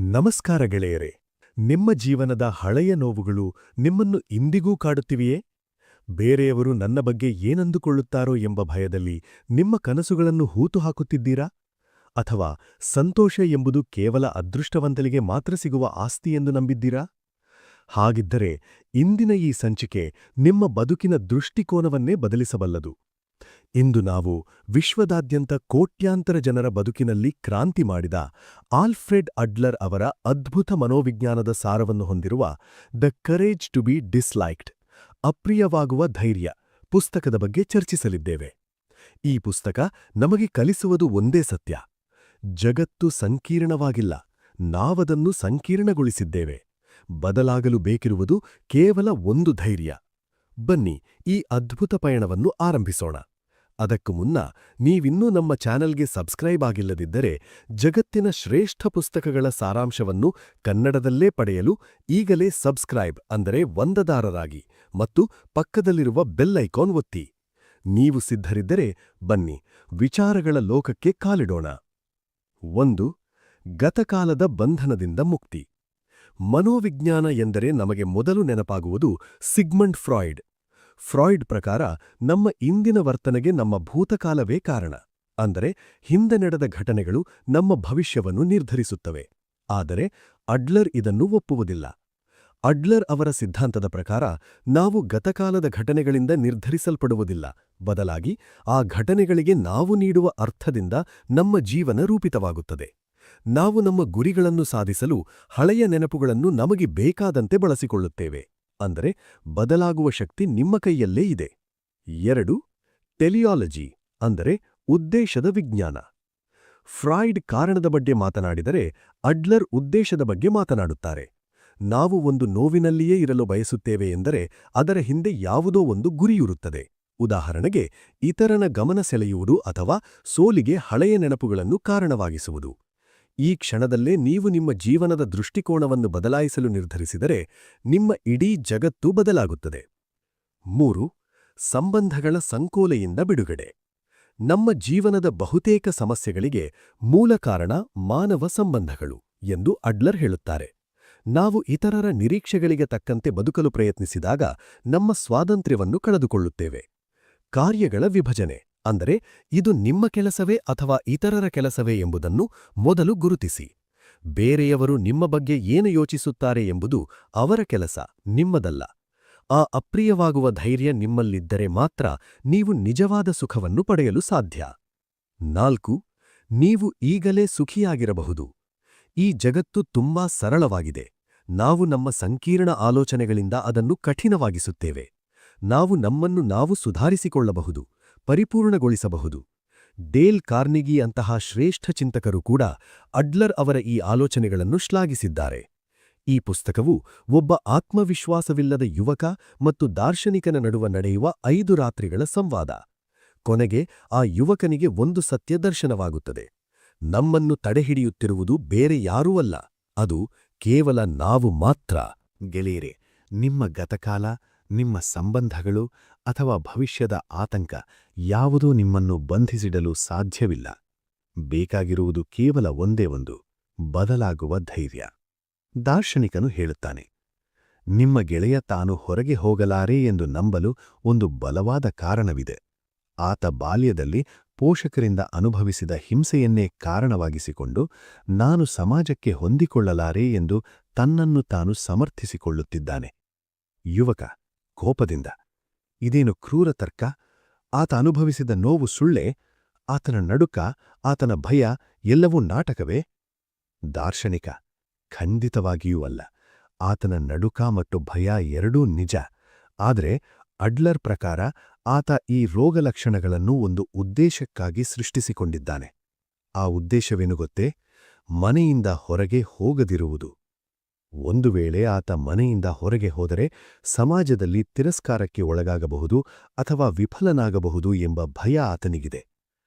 ನಮಸ್ಕಾರ ಗೆಳೆಯರೇ. ನಿಮ್ಮ ಜೀವನದ ಹಳೆಯ ನೋವುಗಳು ನಿಮ್ಮನ್ನು ಇಂದಿಗೂ ಕಾಡುತ್ತಿವೆಯೇ? ಬೇರೆಯವರು ನನ್ನ ಬಗ್ಗೆ ಏನಂದುಕೊಳ್ಳುತ್ತಾರೋ ಎಂಬ ಭಯದಲ್ಲಿ ನಿಮ್ಮ ಕನಸುಗಳನ್ನು ಹೂತು ಹಾಕುತ್ತಿದ್ದೀರಾ? ಅಥವಾ ಸಂತೋಷ ಎಂಬುದು ಕೇವಲ ಅದೃಷ್ಟವಂತರಿಗೆ ಮಾತ್ರ ಸಿಗುವ ಆಸ್ತಿ ಎಂದು ನಂಬಿದ್ದೀರಾ? ಹಾಗಿದ್ದರೆ ಇಂದಿನ ಈ ಸಂಚಿಕೆ ನಿಮ್ಮ ಬದುಕಿನ ದೃಷ್ಟಿಕೋನವನ್ನೇ ಬದಲಿಸಬಲ್ಲದು. ಇಂದು ನಾವು ವಿಶ್ವದಾದ್ಯಂತ ಕೋಟ್ಯಾಂತರ ಜನರ ಬದುಕಿನಲ್ಲಿ ಕ್ರಾಂತಿ ಮಾಡಿದ ಆಲ್ಫ್ರೆಡ್ ಅಡ್ಲರ್ ಅವರ ಅದ್ಭುತ ಮನೋವಿಜ್ಞಾನದ ಸಾರವನ್ನು ಹೊಂದಿರುವ ದ ಕರೇಜ್ ಟು ಬಿ ಡಿಸ್ಲೈಕ್ಡ್, ಅಪ್ರಿಯವಾಗುವ ಧೈರ್ಯ ಪುಸ್ತಕದ ಬಗ್ಗೆ ಚರ್ಚಿಸಲಿದ್ದೇವೆ. ಈ ಪುಸ್ತಕ ನಮಗೆ ಕಲಿಸುವುದು ಒಂದೇ ಸತ್ಯ: ಜಗತ್ತು ಸಂಕೀರ್ಣವಾಗಿಲ್ಲ, ನಾವದನ್ನು ಸಂಕೀರ್ಣಗೊಳಿಸಿದ್ದೇವೆ. ಬದಲಾಗಲು ಬೇಕಿರುವುದು ಕೇವಲ ಒಂದು ಧೈರ್ಯ. ಬನ್ನಿ ಈ ಅದ್ಭುತ ಪಯಣವನ್ನು ಆರಂಭಿಸೋಣ. ಅದಕ್ಕೂ ಮುನ್ನ ನೀವಿನ್ನೂ ನಮ್ಮ ಚಾನೆಲ್ಗೆ ಸಬ್ಸ್ಕ್ರೈಬ್ ಆಗಿಲ್ಲದಿದ್ದರೆ, ಜಗತ್ತಿನ ಶ್ರೇಷ್ಠ ಪುಸ್ತಕಗಳ ಸಾರಾಂಶವನ್ನು ಕನ್ನಡದಲ್ಲೇ ಪಡೆಯಲು ಈಗಲೇ ಸಬ್ಸ್ಕ್ರೈಬ್ ಅಂದರೆ ಒಂದದಾರರಾಗಿ ಮತ್ತು ಪಕ್ಕದಲ್ಲಿರುವ ಬೆಲ್ ಐಕಾನ್ ಒತ್ತಿ. ನೀವು ಸಿದ್ಧರಿದ್ದರೆ ಬನ್ನಿ ವಿಚಾರಗಳ ಲೋಕಕ್ಕೆ ಕಾಲಿಡೋಣ. 1. ಗತಕಾಲದ ಬಂಧನದಿಂದ ಮುಕ್ತಿ. ಮನೋವಿಜ್ಞಾನ ಎಂದರೆ ನಮಗೆ ಮೊದಲು ನೆನಪಾಗುವುದು ಸಿಗ್ಮಂಡ್ ಫ್ರಾಯ್ಡ್. ಫ್ರಾಯ್ಡ್ ಪ್ರಕಾರ ನಮ್ಮ ಇಂದಿನ ವರ್ತನೆಗೆ ನಮ್ಮ ಭೂತಕಾಲವೇ ಕಾರಣ. ಅಂದರೆ ಹಿಂದೆ ನಡೆದ ಘಟನೆಗಳು ನಮ್ಮ ಭವಿಷ್ಯವನ್ನು ನಿರ್ಧರಿಸುತ್ತವೆ. ಆದರೆ ಅಡ್ಲರ್ ಇದನ್ನು ಒಪ್ಪುವುದಿಲ್ಲ. ಅಡ್ಲರ್ ಅವರ ಸಿದ್ಧಾಂತದ ಪ್ರಕಾರ ನಾವು ಗತಕಾಲದ ಘಟನೆಗಳಿಂದ ನಿರ್ಧರಿಸಲ್ಪಡುವುದಿಲ್ಲ, ಬದಲಾಗಿ ಆ ಘಟನೆಗಳಿಗೆ ನಾವು ನೀಡುವ ಅರ್ಥದಿಂದ ನಮ್ಮ ಜೀವನ ರೂಪಿತವಾಗುತ್ತದೆ. ನಾವು ನಮ್ಮ ಗುರಿಗಳನ್ನು ಸಾಧಿಸಲು ಹಳೆಯ ನೆನಪುಗಳನ್ನು ನಮಗೆ ಬೇಕಾದಂತೆ ಬಳಸಿಕೊಳ್ಳುತ್ತೇವೆ. ಅಂದರೆ ಬದಲಾಗುವ ಶಕ್ತಿ ನಿಮ್ಮ ಕೈಯಲ್ಲೇ ಇದೆ. 2. ಟೆಲಿಯಾಲಜಿ ಅಂದರೆ ಉದ್ದೇಶದ ವಿಜ್ಞಾನ. ಫ್ರಾಯ್ಡ್ ಕಾರಣದ ಬಗ್ಗೆ ಮಾತನಾಡಿದರೆ, ಅಡ್ಲರ್ ಉದ್ದೇಶದ ಬಗ್ಗೆ ಮಾತನಾಡುತ್ತಾರೆ. ನಾವು ಒಂದು ನೋವಿನಲ್ಲಿಯೇ ಇರಲು ಬಯಸುತ್ತೇವೆ ಎಂದರೆ ಅದರ ಹಿಂದೆ ಯಾವುದೋ ಒಂದು ಗುರಿಯಿರುತ್ತದೆ. ಉದಾಹರಣೆಗೆ, ಇತರನ ಗಮನ ಸೆಳೆಯುವುದು ಅಥವಾ ಸೋಲಿಗೆ ಹಳೆಯ ನೆನಪುಗಳನ್ನು ಕಾರಣವಾಗಿಸುವುದು. ಈ ಕ್ಷಣದಲ್ಲೇ ನೀವು ನಿಮ್ಮ ಜೀವನದ ದೃಷ್ಟಿಕೋನವನ್ನು ಬದಲಾಯಿಸಲು ನಿರ್ಧರಿಸಿದರೆ ನಿಮ್ಮ ಇಡೀ ಜಗತ್ತು ಬದಲಾಗುತ್ತದೆ. 3. ಸಂಬಂಧಗಳ ಸಂಕೋಲೆಯಿಂದ ಬಿಡುಗಡೆ. ನಮ್ಮ ಜೀವನದ ಬಹುತೇಕ ಸಮಸ್ಯೆಗಳಿಗೆ ಮೂಲ ಕಾರಣ ಮಾನವ ಸಂಬಂಧಗಳು ಎಂದು ಅಡ್ಲರ್ ಹೇಳುತ್ತಾರೆ. ನಾವು ಇತರರ ನಿರೀಕ್ಷೆಗಳಿಗೆ ತಕ್ಕಂತೆ ಬದುಕಲು ಪ್ರಯತ್ನಿಸಿದಾಗ ನಮ್ಮ ಸ್ವಾತಂತ್ರ್ಯವನ್ನು ಕಳೆದುಕೊಳ್ಳುತ್ತೇವೆ. ಕಾರ್ಯಗಳ ವಿಭಜನೆ ಅಂದರೆ ಇದು ನಿಮ್ಮ ಕೆಲಸವೇ ಅಥವಾ ಇತರರ ಕೆಲಸವೇ ಎಂಬುದನ್ನು ಮೊದಲು ಗುರುತಿಸಿ. ಬೇರೆಯವರು ನಿಮ್ಮ ಬಗ್ಗೆ ಏನು ಯೋಚಿಸುತ್ತಾರೆ ಎಂಬುದು ಅವರ ಕೆಲಸ, ನಿಮ್ಮದಲ್ಲ. ಆ ಅಪ್ರಿಯವಾಗುವ ಧೈರ್ಯ ನಿಮ್ಮಲ್ಲಿದ್ದರೆ ಮಾತ್ರ ನೀವು ನಿಜವಾದ ಸುಖವನ್ನು ಪಡೆಯಲು ಸಾಧ್ಯ. 4. ನೀವು ಈಗಲೇ ಸುಖಿಯಾಗಿರಬಹುದು. ಈ ಜಗತ್ತು ತುಂಬಾ ಸರಳವಾಗಿದೆ. ನಾವು ನಮ್ಮ ಸಂಕೀರ್ಣ ಆಲೋಚನೆಗಳಿಂದ ಅದನ್ನು ಕಠಿಣವಾಗಿಸುತ್ತೇವೆ. ನಾವು ನಮ್ಮನ್ನು ನಾವು ಸುಧಾರಿಸಿಕೊಳ್ಳಬಹುದು, ಪರಿಪೂರ್ಣಗೊಳಿಸಬಹುದು. ಡೇಲ್ ಕಾರ್ನಿಗಿ ಅಂತಹ ಶ್ರೇಷ್ಠ ಚಿಂತಕರು ಕೂಡ ಅಡ್ಲರ್ ಅವರ ಈ ಆಲೋಚನೆಗಳನ್ನು ಶ್ಲಾಘಿಸಿದ್ದಾರೆ. ಈ ಪುಸ್ತಕವು ಒಬ್ಬ ಆತ್ಮವಿಶ್ವಾಸವಿಲ್ಲದ ಯುವಕ ಮತ್ತು ದಾರ್ಶನಿಕನ ನಡುವ ನಡೆಯುವ 5 ರಾತ್ರಿಗಳ ಸಂವಾದ. ಕೊನೆಗೆ ಆ ಯುವಕನಿಗೆ ಒಂದು ಸತ್ಯ ದರ್ಶನವಾಗುತ್ತದೆ: ನಮ್ಮನ್ನು ತಡೆಹಿಡಿಯುತ್ತಿರುವುದು ಬೇರೆ ಯಾರೂ ಅಲ್ಲ, ಅದು ಕೇವಲ ನಾವು ಮಾತ್ರ. ಗೆಳೆಯರೇ, ನಿಮ್ಮ ಗತಕಾಲ, ನಿಮ್ಮ ಸಂಬಂಧಗಳು ಅಥವಾ ಭವಿಷ್ಯದ ಆತಂಕ ಯಾವುದೂ ನಿಮ್ಮನ್ನು ಬಂಧಿಸಿಡಲು ಸಾಧ್ಯವಿಲ್ಲ. ಬೇಕಾಗಿರುವುದು ಕೇವಲ ಒಂದೇ ಒಂದು: ಬದಲಾಗುವ ಧೈರ್ಯ. ದಾರ್ಶನಿಕನು ಹೇಳುತ್ತಾನೆ, ನಿಮ್ಮ ಗೆಳೆಯ ತಾನು ಹೊರಗೆ ಹೋಗಲಾರೆ ಎಂದು ನಂಬಲು ಒಂದು ಬಲವಾದ ಕಾರಣವಿದೆ. ಆತ ಬಾಲ್ಯದಲ್ಲಿ ಪೋಷಕರಿಂದ ಅನುಭವಿಸಿದ ಹಿಂಸೆಯನ್ನೇ ಕಾರಣವಾಗಿಸಿಕೊಂಡು ನಾನು ಸಮಾಜಕ್ಕೆ ಹೊಂದಿಕೊಳ್ಳಲಾರೆ ಎಂದು ತನ್ನನ್ನು ತಾನು ಸಮರ್ಥಿಸಿಕೊಳ್ಳುತ್ತಿದ್ದಾನೆ. ಯುವಕ ಕೋಪದಿಂದ, ಇದೇನು ಕ್ರೂರ ತರ್ಕ? ಆತ ಅನುಭವಿಸಿದ ನೋವು ಸುಳ್ಳೇ? ಆತನ ನಡುಕ, ಆತನ ಭಯ ಎಲ್ಲವೂ ನಾಟಕವೇ? ದಾರ್ಶನಿಕ, ಖಂಡಿತವಾಗಿಯೂ ಅಲ್ಲ. ಆತನ ನಡುಕ ಮತ್ತು ಭಯ ಎರಡೂ ನಿಜ. ಆದರೆ ಅಡ್ಲರ್ ಪ್ರಕಾರ ಆತ ಈ ರೋಗಲಕ್ಷಣಗಳನ್ನು ಒಂದು ಉದ್ದೇಶಕ್ಕಾಗಿ ಸೃಷ್ಟಿಸಿಕೊಂಡಿದ್ದಾನೆ. ಆ ಉದ್ದೇಶವೇನು ಗೊತ್ತೇ? ಮನೆಯಿಂದ ಹೊರಗೆ ಹೋಗದಿರುವುದು. ಒಂದು ವೇಳೆ ಆತ ಮನೆಯಿಂದ ಹೊರಗೆ ಹೋದರೆ ಸಮಾಜದಲ್ಲಿ ತಿರಸ್ಕಾರಕ್ಕೆ ಒಳಗಾಗಬಹುದು ಅಥವಾ ವಿಫಲನಾಗಬಹುದು ಎಂಬ ಭಯ ಆತನಿಗಿದೆ.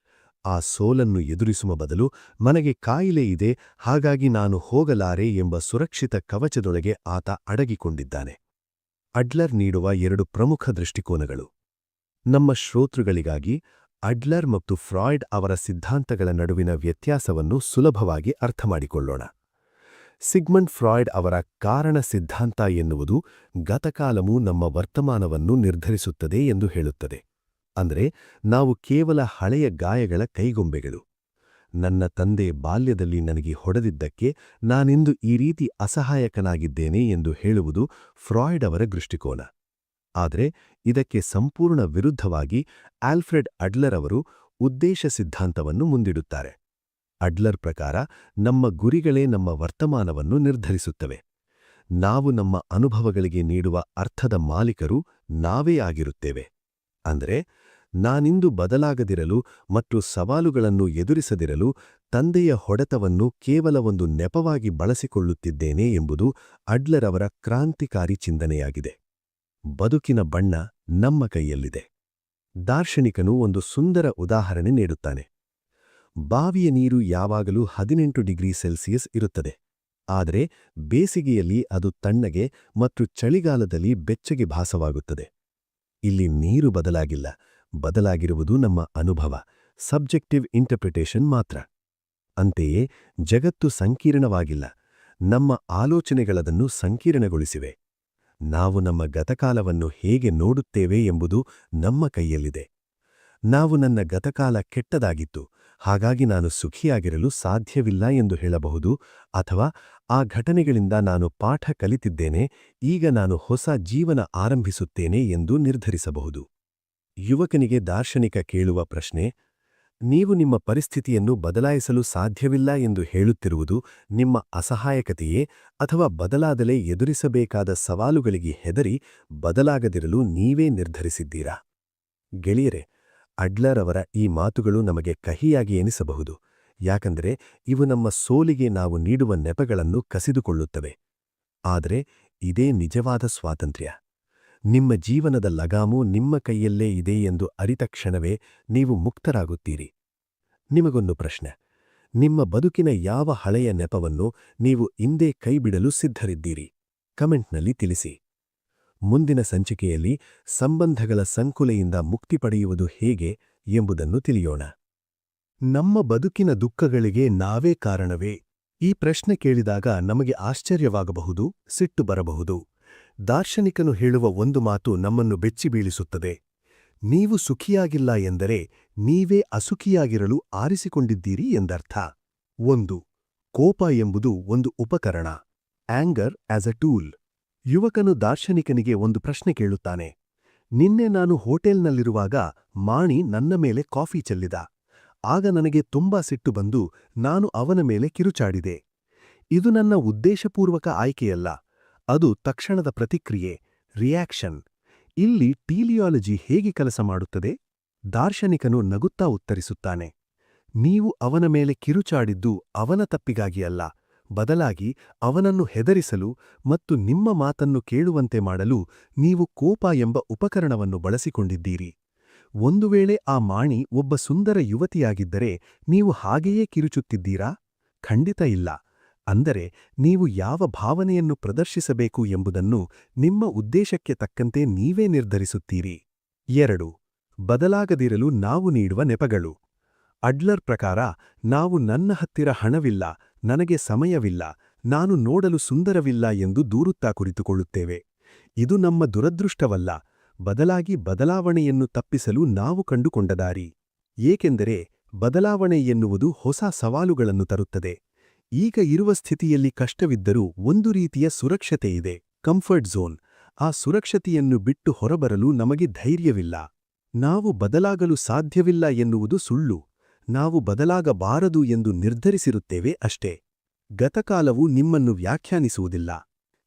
ಆ ಸೋಲನ್ನು ಎದುರಿಸುವ ಬದಲು ನನಗೆ ಕಾಯಿಲೆ ಇದೆ, ಹಾಗಾಗಿ ನಾನು ಹೋಗಲಾರೆ ಎಂಬ ಸುರಕ್ಷಿತ ಕವಚದೊಳಗೆ ಆತ ಅಡಗಿಕೊಂಡಿದ್ದಾನೆ. ಅಡ್ಲರ್ ನೀಡುವ 2 ಪ್ರಮುಖ ದೃಷ್ಟಿಕೋನಗಳು. ನಮ್ಮ ಶ್ರೋತೃಗಳಿಗಾಗಿ ಅಡ್ಲರ್ ಮತ್ತು ಫ್ರಾಯ್ಡ್ ಅವರ ಸಿದ್ಧಾಂತಗಳ ನಡುವಿನ ವ್ಯತ್ಯಾಸವನ್ನು ಸುಲಭವಾಗಿ ಅರ್ಥಮಾಡಿಕೊಳ್ಳೋಣ. ಸಿಗ್ಮಂಡ್ ಫ್ರಾಯ್ಡ್ ಅವರ ಕಾರಣ ಸಿದ್ಧಾಂತ ಎನ್ನುವುದು ಗತಕಾಲವು ನಮ್ಮ ವರ್ತಮಾನವನ್ನು ನಿರ್ಧರಿಸುತ್ತದೆ ಎಂದು ಹೇಳುತ್ತದೆ. ಅಂದರೆ ನಾವು ಕೇವಲ ಹಳೆಯ ಗಾಯಗಳ ಕೈಗೊಂಬೆಗಳು. ನನ್ನ ತಂದೆ ಬಾಲ್ಯದಲ್ಲಿ ನನಗೆ ಹೊಡೆದಿದ್ದಕ್ಕೆ ನಾನಿಂದು ಈ ರೀತಿ ಅಸಹಾಯಕನಾಗಿದ್ದೇನೆ ಎಂದು ಹೇಳುವುದು ಫ್ರಾಯ್ಡ್ ಅವರ ದೃಷ್ಟಿಕೋನ. ಆದರೆ ಇದಕ್ಕೆ ಸಂಪೂರ್ಣ ವಿರುದ್ಧವಾಗಿ ಆಲ್ಫ್ರೆಡ್ ಅಡ್ಲರ್ ಅವರು ಉದ್ದೇಶ ಸಿದ್ಧಾಂತವನ್ನು ಮುಂದಿಡುತ್ತಾರೆ. ಅಡ್ಲರ್ ಪ್ರಕಾರ ನಮ್ಮ ಗುರಿಗಳೇ ನಮ್ಮ ವರ್ತಮಾನವನ್ನು ನಿರ್ಧರಿಸುತ್ತವೆ. ನಾವು ನಮ್ಮ ಅನುಭವಗಳಿಗೆ ನೀಡುವ ಅರ್ಥದ ಮಾಲೀಕರು ನಾವೇ ಆಗಿರುತ್ತೇವೆ. ಅಂದರೆ ನಾನಿಂದು ಬದಲಾಗದಿರಲು ಮತ್ತು ಸವಾಲುಗಳನ್ನು ಎದುರಿಸದಿರಲು ತಂದೆಯ ಹೊಡೆತವನ್ನು ಕೇವಲ ಒಂದು ನೆಪವಾಗಿ ಬಳಸಿಕೊಳ್ಳುತ್ತಿದ್ದೇನೆ ಎಂಬುದು ಅಡ್ಲರ್ ಅವರ ಕ್ರಾಂತಿಕಾರಿ ಚಿಂತನೆಯಾಗಿದೆ. ಬದುಕಿನ ಬಣ್ಣ ನಮ್ಮ ಕೈಯಲ್ಲಿದೆ. ದಾರ್ಶನಿಕನು ಒಂದು ಸುಂದರ ಉದಾಹರಣೆ ನೀಡುತ್ತಾನೆ. ಬಾವಿಯ ನೀರು ಯಾವಾಗಲೂ 18 ಡಿಗ್ರಿ ಸೆಲ್ಸಿಯಸ್ ಇರುತ್ತದೆ. ಆದರೆ ಬೇಸಿಗೆಯಲ್ಲಿ ಅದು ತಣ್ಣಗೆ ಮತ್ತು ಚಳಿಗಾಲದಲ್ಲಿ ಬೆಚ್ಚಗೆ ಭಾಸವಾಗುತ್ತದೆ. ಇಲ್ಲಿ ನೀರು ಬದಲಾಗಿಲ್ಲ, ಬದಲಾಗಿರುವುದು ನಮ್ಮ ಅನುಭವ, ಸಬ್ಜೆಕ್ಟಿವ್ ಇಂಟರ್ಪ್ರಿಟೇಷನ್ ಮಾತ್ರ. ಅಂತೆಯೇ ಜಗತ್ತು ಸಂಕೀರ್ಣವಾಗಿಲ್ಲ, ನಮ್ಮ ಆಲೋಚನೆಗಳದನ್ನು ಸಂಕೀರ್ಣಗೊಳಿಸಿವೆ. ನಾವು ನಮ್ಮ ಗತಕಾಲವನ್ನು ಹೇಗೆ ನೋಡುತ್ತೇವೆ ಎಂಬುದು ನಮ್ಮ ಕೈಯಲ್ಲಿದೆ. ನಾವು ನನ್ನ ಗತಕಾಲ ಕೆಟ್ಟದಾಗಿತ್ತು, ಹಾಗಾಗಿ ನಾನು ಸುಖಿಯಾಗಿರಲು ಸಾಧ್ಯವಿಲ್ಲ ಎಂದು ಹೇಳಬಹುದು, ಅಥವಾ ಆ ಘಟನೆಗಳಿಂದ ನಾನು ಪಾಠ ಕಲಿತಿದ್ದೇನೆ, ಈಗ ನಾನು ಹೊಸ ಜೀವನ ಆರಂಭಿಸುತ್ತೇನೆ ಎಂದು ನಿರ್ಧರಿಸಬಹುದು. ಯುವಕನಿಗೆ ದಾರ್ಶನಿಕ ಕೇಳುವ ಪ್ರಶ್ನೆ: ನೀವು ನಿಮ್ಮ ಪರಿಸ್ಥಿತಿಯನ್ನು ಬದಲಾಯಿಸಲು ಸಾಧ್ಯವಿಲ್ಲ ಎಂದು ಹೇಳುತ್ತಿರುವುದು ನಿಮ್ಮ ಅಸಹಾಯಕತೆಯೇ, ಅಥವಾ ಬದಲಾದಲೇ ಎದುರಿಸಬೇಕಾದ ಸವಾಲುಗಳಿಗೆ ಹೆದರಿ ಬದಲಾಗದಿರಲು ನೀವೇ ನಿರ್ಧರಿಸಿದ್ದೀರಾ? ಗೆಳೆಯರೆ, ಅಡ್ಲರ್ ಅವರ ಈ ಮಾತುಗಳು ನಮಗೆ ಕಹಿಯಾಗಿ ಎನಿಸಬಹುದು, ಯಾಕಂದರೆ ಇವು ನಮ್ಮ ಸೋಲಿಗೆ ನಾವು ನೀಡುವ ನೆಪಗಳನ್ನು ಕಸಿದುಕೊಳ್ಳುತ್ತವೆ. ಆದರೆ ಇದೇ ನಿಜವಾದ ಸ್ವಾತಂತ್ರ್ಯ. ನಿಮ್ಮ ಜೀವನದ ಲಗಾಮು ನಿಮ್ಮ ಕೈಯಲ್ಲೇ ಇದೆ ಎಂದು ಅರಿತ ಕ್ಷಣವೇ ನೀವು ಮುಕ್ತರಾಗುತ್ತೀರಿ. ನಿಮಗೊಂದು ಪ್ರಶ್ನೆ: ನಿಮ್ಮ ಬದುಕಿನ ಯಾವ ಹಳೆಯ ನೆಪವನ್ನು ನೀವು ಇಂದೇ ಕೈಬಿಡಲು ಸಿದ್ಧರಿದ್ದೀರಿ? ಕಮೆಂಟ್ನಲ್ಲಿ ತಿಳಿಸಿ. ಮುಂದಿನ ಸಂಚಿಕೆಯಲ್ಲಿ ಸಂಬಂಧಗಳ ಸಂಕುಲೆಯಿಂದ ಮುಕ್ತಿ ಪಡೆಯುವುದು ಹೇಗೆ ಎಂಬುದನ್ನು ತಿಳಿಯೋಣ. ನಮ್ಮ ಬದುಕಿನ ದುಃಖಗಳಿಗೆ ನಾವೇ ಕಾರಣವೇ? ಈ ಪ್ರಶ್ನೆ ಕೇಳಿದಾಗ ನಮಗೆ ಆಶ್ಚರ್ಯವಾಗಬಹುದು, ಸಿಟ್ಟು ಬರಬಹುದು. ದಾರ್ಶನಿಕನು ಹೇಳುವ ಒಂದು ಮಾತು ನಮ್ಮನ್ನು ಬೆಚ್ಚಿಬೀಳಿಸುತ್ತದೆ: ನೀವು ಸುಖಿಯಾಗಿಲ್ಲ ಎಂದರೆ ನೀವೇ ಅಸುಖಿಯಾಗಿರಲು ಆರಿಸಿಕೊಂಡಿದ್ದೀರಿ ಎಂದರ್ಥ. 1. ಕೋಪ ಎಂಬುದು ಒಂದು ಉಪಕರಣ. Anger as a tool. ಯುವಕನು ದಾರ್ಶನಿಕನಿಗೆ ಒಂದು ಪ್ರಶ್ನೆ ಕೇಳುತ್ತಾನೆ: ನಿನ್ನೆ ನಾನು ಹೋಟೆಲ್ನಲ್ಲಿರುವಾಗ ಮಾಣಿ ನನ್ನ ಮೇಲೆ ಕಾಫಿ ಚೆಲ್ಲಿದ. ಆಗ ನನಗೆ ತುಂಬಾ ಸಿಟ್ಟು ಬಂದು ನಾನು ಅವನ ಮೇಲೆ ಕಿರುಚಾಡಿದೆ. ಇದು ನನ್ನ ಉದ್ದೇಶಪೂರ್ವಕ ಆಯ್ಕೆಯಲ್ಲ, ಅದು ತಕ್ಷಣದ ಪ್ರತಿಕ್ರಿಯೆ, ರಿಯಾಕ್ಷನ್. ಇಲ್ಲಿ ಟೀಲಿಯಾಲಜಿ ಹೇಗೆ ಕೆಲಸ ಮಾಡುತ್ತದೆ? ದಾರ್ಶನಿಕನು ನಗುತ್ತಾ ಉತ್ತರಿಸುತ್ತಾನೆ: ನೀವು ಅವನ ಮೇಲೆ ಕಿರುಚಾಡಿದ್ದು ಅವನ ತಪ್ಪಿಗಾಗಿ ಅಲ್ಲ, ಬದಲಾಗಿ ಅವನನ್ನು ಹೆದರಿಸಲು ಮತ್ತು ನಿಮ್ಮ ಮಾತನ್ನು ಕೇಳುವಂತೆ ಮಾಡಲು ನೀವು ಕೋಪ ಎಂಬ ಉಪಕರಣವನ್ನು ಬಳಸಿಕೊಂಡಿದ್ದೀರಿ. ಒಂದು ವೇಳೆ ಆ ಮಾಣಿ ಒಬ್ಬ ಸುಂದರ ಯುವತಿಯಾಗಿದ್ದರೆ ನೀವು ಹಾಗೆಯೇ ಕಿರುಚುತ್ತಿದ್ದೀರಾ? ಖಂಡಿತ ಇಲ್ಲ. ಅಂದರೆ ನೀವು ಯಾವ ಭಾವನೆಯನ್ನು ಪ್ರದರ್ಶಿಸಬೇಕು ಎಂಬುದನ್ನು ನಿಮ್ಮ ಉದ್ದೇಶಕ್ಕೆ ತಕ್ಕಂತೆ ನೀವೇ ನಿರ್ಧರಿಸುತ್ತೀರಿ. 2. ಬದಲಾಗದಿರಲು ನಾವು ನೀಡುವ ನೆಪಗಳು. ಅಡ್ಲರ್ ಪ್ರಕಾರ ನಾವು ನನ್ನ ಹತ್ತಿರ ಹಣವಿಲ್ಲ, ನನಗೆ ಸಮಯವಿಲ್ಲ, ನಾನು ನೋಡಲು ಸುಂದರವಿಲ್ಲ ಎಂದು ದೂರುತ್ತಾ ಕುಳಿತುಕೊಳ್ಳುತ್ತೇವೆ. ಇದು ನಮ್ಮ ದುರದೃಷ್ಟವಲ್ಲ, ಬದಲಾಗಿ ಬದಲಾವಣೆಯನ್ನು ತಪ್ಪಿಸಲು ನಾವು ಕಂಡುಕೊಂಡ ದಾರಿ. ಏಕೆಂದರೆ ಬದಲಾವಣೆ ಎನ್ನುವುದು ಹೊಸ ಸವಾಲುಗಳನ್ನು ತರುತ್ತದೆ. ಈಗ ಇರುವ ಸ್ಥಿತಿಯಲ್ಲಿ ಕಷ್ಟವಿದ್ದರೂ ಒಂದು ರೀತಿಯ ಸುರಕ್ಷತೆ ಇದೆ, ಕಂಫರ್ಟ್ ಝೋನ್. ಆ ಸುರಕ್ಷತೆಯನ್ನು ಬಿಟ್ಟು ಹೊರಬರಲು ನಮಗೆ ಧೈರ್ಯವಿಲ್ಲ. ನಾವು ಬದಲಾಗಲು ಸಾಧ್ಯವಿಲ್ಲ ಎನ್ನುವುದು ಸುಳ್ಳು, ನಾವು ಬದಲಾಗಬಾರದು ಎಂದು ನಿರ್ಧರಿಸಿರುತ್ತೇವೆ ಅಷ್ಟೇ. ಗತಕಾಲವು ನಿಮ್ಮನ್ನು ವ್ಯಾಖ್ಯಾನಿಸುವುದಿಲ್ಲ.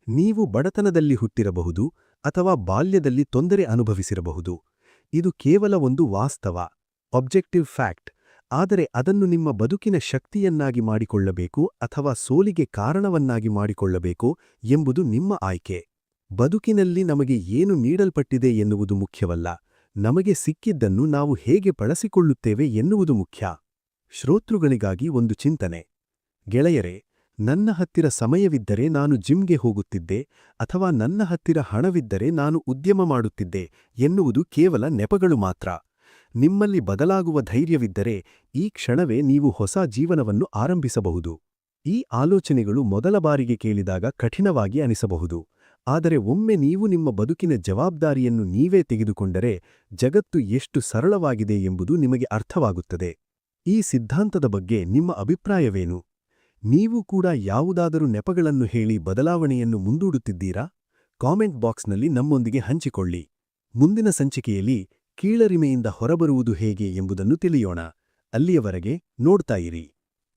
ನೀವು ಬಡತನದಲ್ಲಿ ಹುಟ್ಟಿರಬಹುದು ಅಥವಾ ಬಾಲ್ಯದಲ್ಲಿ ತೊಂದರೆ ಅನುಭವಿಸಿರಬಹುದು. ಇದು ಕೇವಲ ಒಂದು ವಾಸ್ತವ, ಒಬ್ಜೆಕ್ಟಿವ್ ಫ್ಯಾಕ್ಟ್. ಆದರೆ ಅದನ್ನು ನಿಮ್ಮ ಬದುಕಿನ ಶಕ್ತಿಯನ್ನಾಗಿ ಮಾಡಿಕೊಳ್ಳಬೇಕು ಅಥವಾ ಸೋಲಿಗೆ ಕಾರಣವನ್ನಾಗಿ ಮಾಡಿಕೊಳ್ಳಬೇಕು ಎಂಬುದು ನಿಮ್ಮ ಆಯ್ಕೆ. ಬದುಕಿನಲ್ಲಿ ನಮಗೆ ಏನು ನೀಡಲ್ಪಟ್ಟಿದೆ ಎನ್ನುವುದು ಮುಖ್ಯವಲ್ಲ, ನಮಗೆ ಸಿಕ್ಕಿದ್ದನ್ನು ನಾವು ಹೇಗೆ ಬಳಸಿಕೊಳ್ಳುತ್ತೇವೆ ಎನ್ನುವುದು ಮುಖ್ಯ. ಶ್ರೋತೃಗಳಿಗಾಗಿ ಒಂದು ಚಿಂತನೆ: ಗೆಳೆಯರೇ, ನನ್ನ ಹತ್ತಿರ ಸಮಯವಿದ್ದರೆ ನಾನು ಜಿಮ್ಗೆ ಹೋಗುತ್ತಿದ್ದೆ, ಅಥವಾ ನನ್ನ ಹತ್ತಿರ ಹಣವಿದ್ದರೆ ನಾನು ಉದ್ಯಮ ಮಾಡುತ್ತಿದ್ದೆ ಎನ್ನುವುದು ಕೇವಲ ನೆಪಗಳು ಮಾತ್ರ. ನಿಮ್ಮಲ್ಲಿ ಬದಲಾಗುವ ಧೈರ್ಯವಿದ್ದರೆ ಈ ಕ್ಷಣವೇ ನೀವು ಹೊಸ ಜೀವನವನ್ನು ಆರಂಭಿಸಬಹುದು. ಈ ಆಲೋಚನೆಗಳು ಮೊದಲ ಬಾರಿಗೆ ಕೇಳಿದಾಗ ಕಠಿಣವಾಗಿ ಅನಿಸಬಹುದು. ಆದರೆ ಒಮ್ಮೆ ನೀವು ನಿಮ್ಮ ಬದುಕಿನ ಜವಾಬ್ದಾರಿಯನ್ನು ನೀವೇ ತೆಗೆದುಕೊಂಡರೆ ಜಗತ್ತು ಎಷ್ಟು ಸರಳವಾಗಿದೆ ಎಂಬುದು ನಿಮಗೆ ಅರ್ಥವಾಗುತ್ತದೆ. ಈ ಸಿದ್ಧಾಂತದ ಬಗ್ಗೆ ನಿಮ್ಮ ಅಭಿಪ್ರಾಯವೇನು? ನೀವು ಕೂಡ ಯಾವುದಾದರೂ ನೆಪಗಳನ್ನು ಹೇಳಿ ಬದಲಾವಣೆಯನ್ನು ಮುಂದೂಡುತ್ತಿದ್ದೀರಾ? ಕಾಮೆಂಟ್ ಬಾಕ್ಸ್ನಲ್ಲಿ ನಮ್ಮೊಂದಿಗೆ ಹಂಚಿಕೊಳ್ಳಿ. ಮುಂದಿನ ಸಂಚಿಕೆಯಲ್ಲಿ ಕೀಳರಿಮೆಯಿಂದ ಹೊರಬರುವುದು ಹೇಗೆ ಎಂಬುದನ್ನು ತಿಳಿಯೋಣ. ಅಲ್ಲಿಯವರೆಗೆ ನೋಡ್ತಾ ಇರಿ.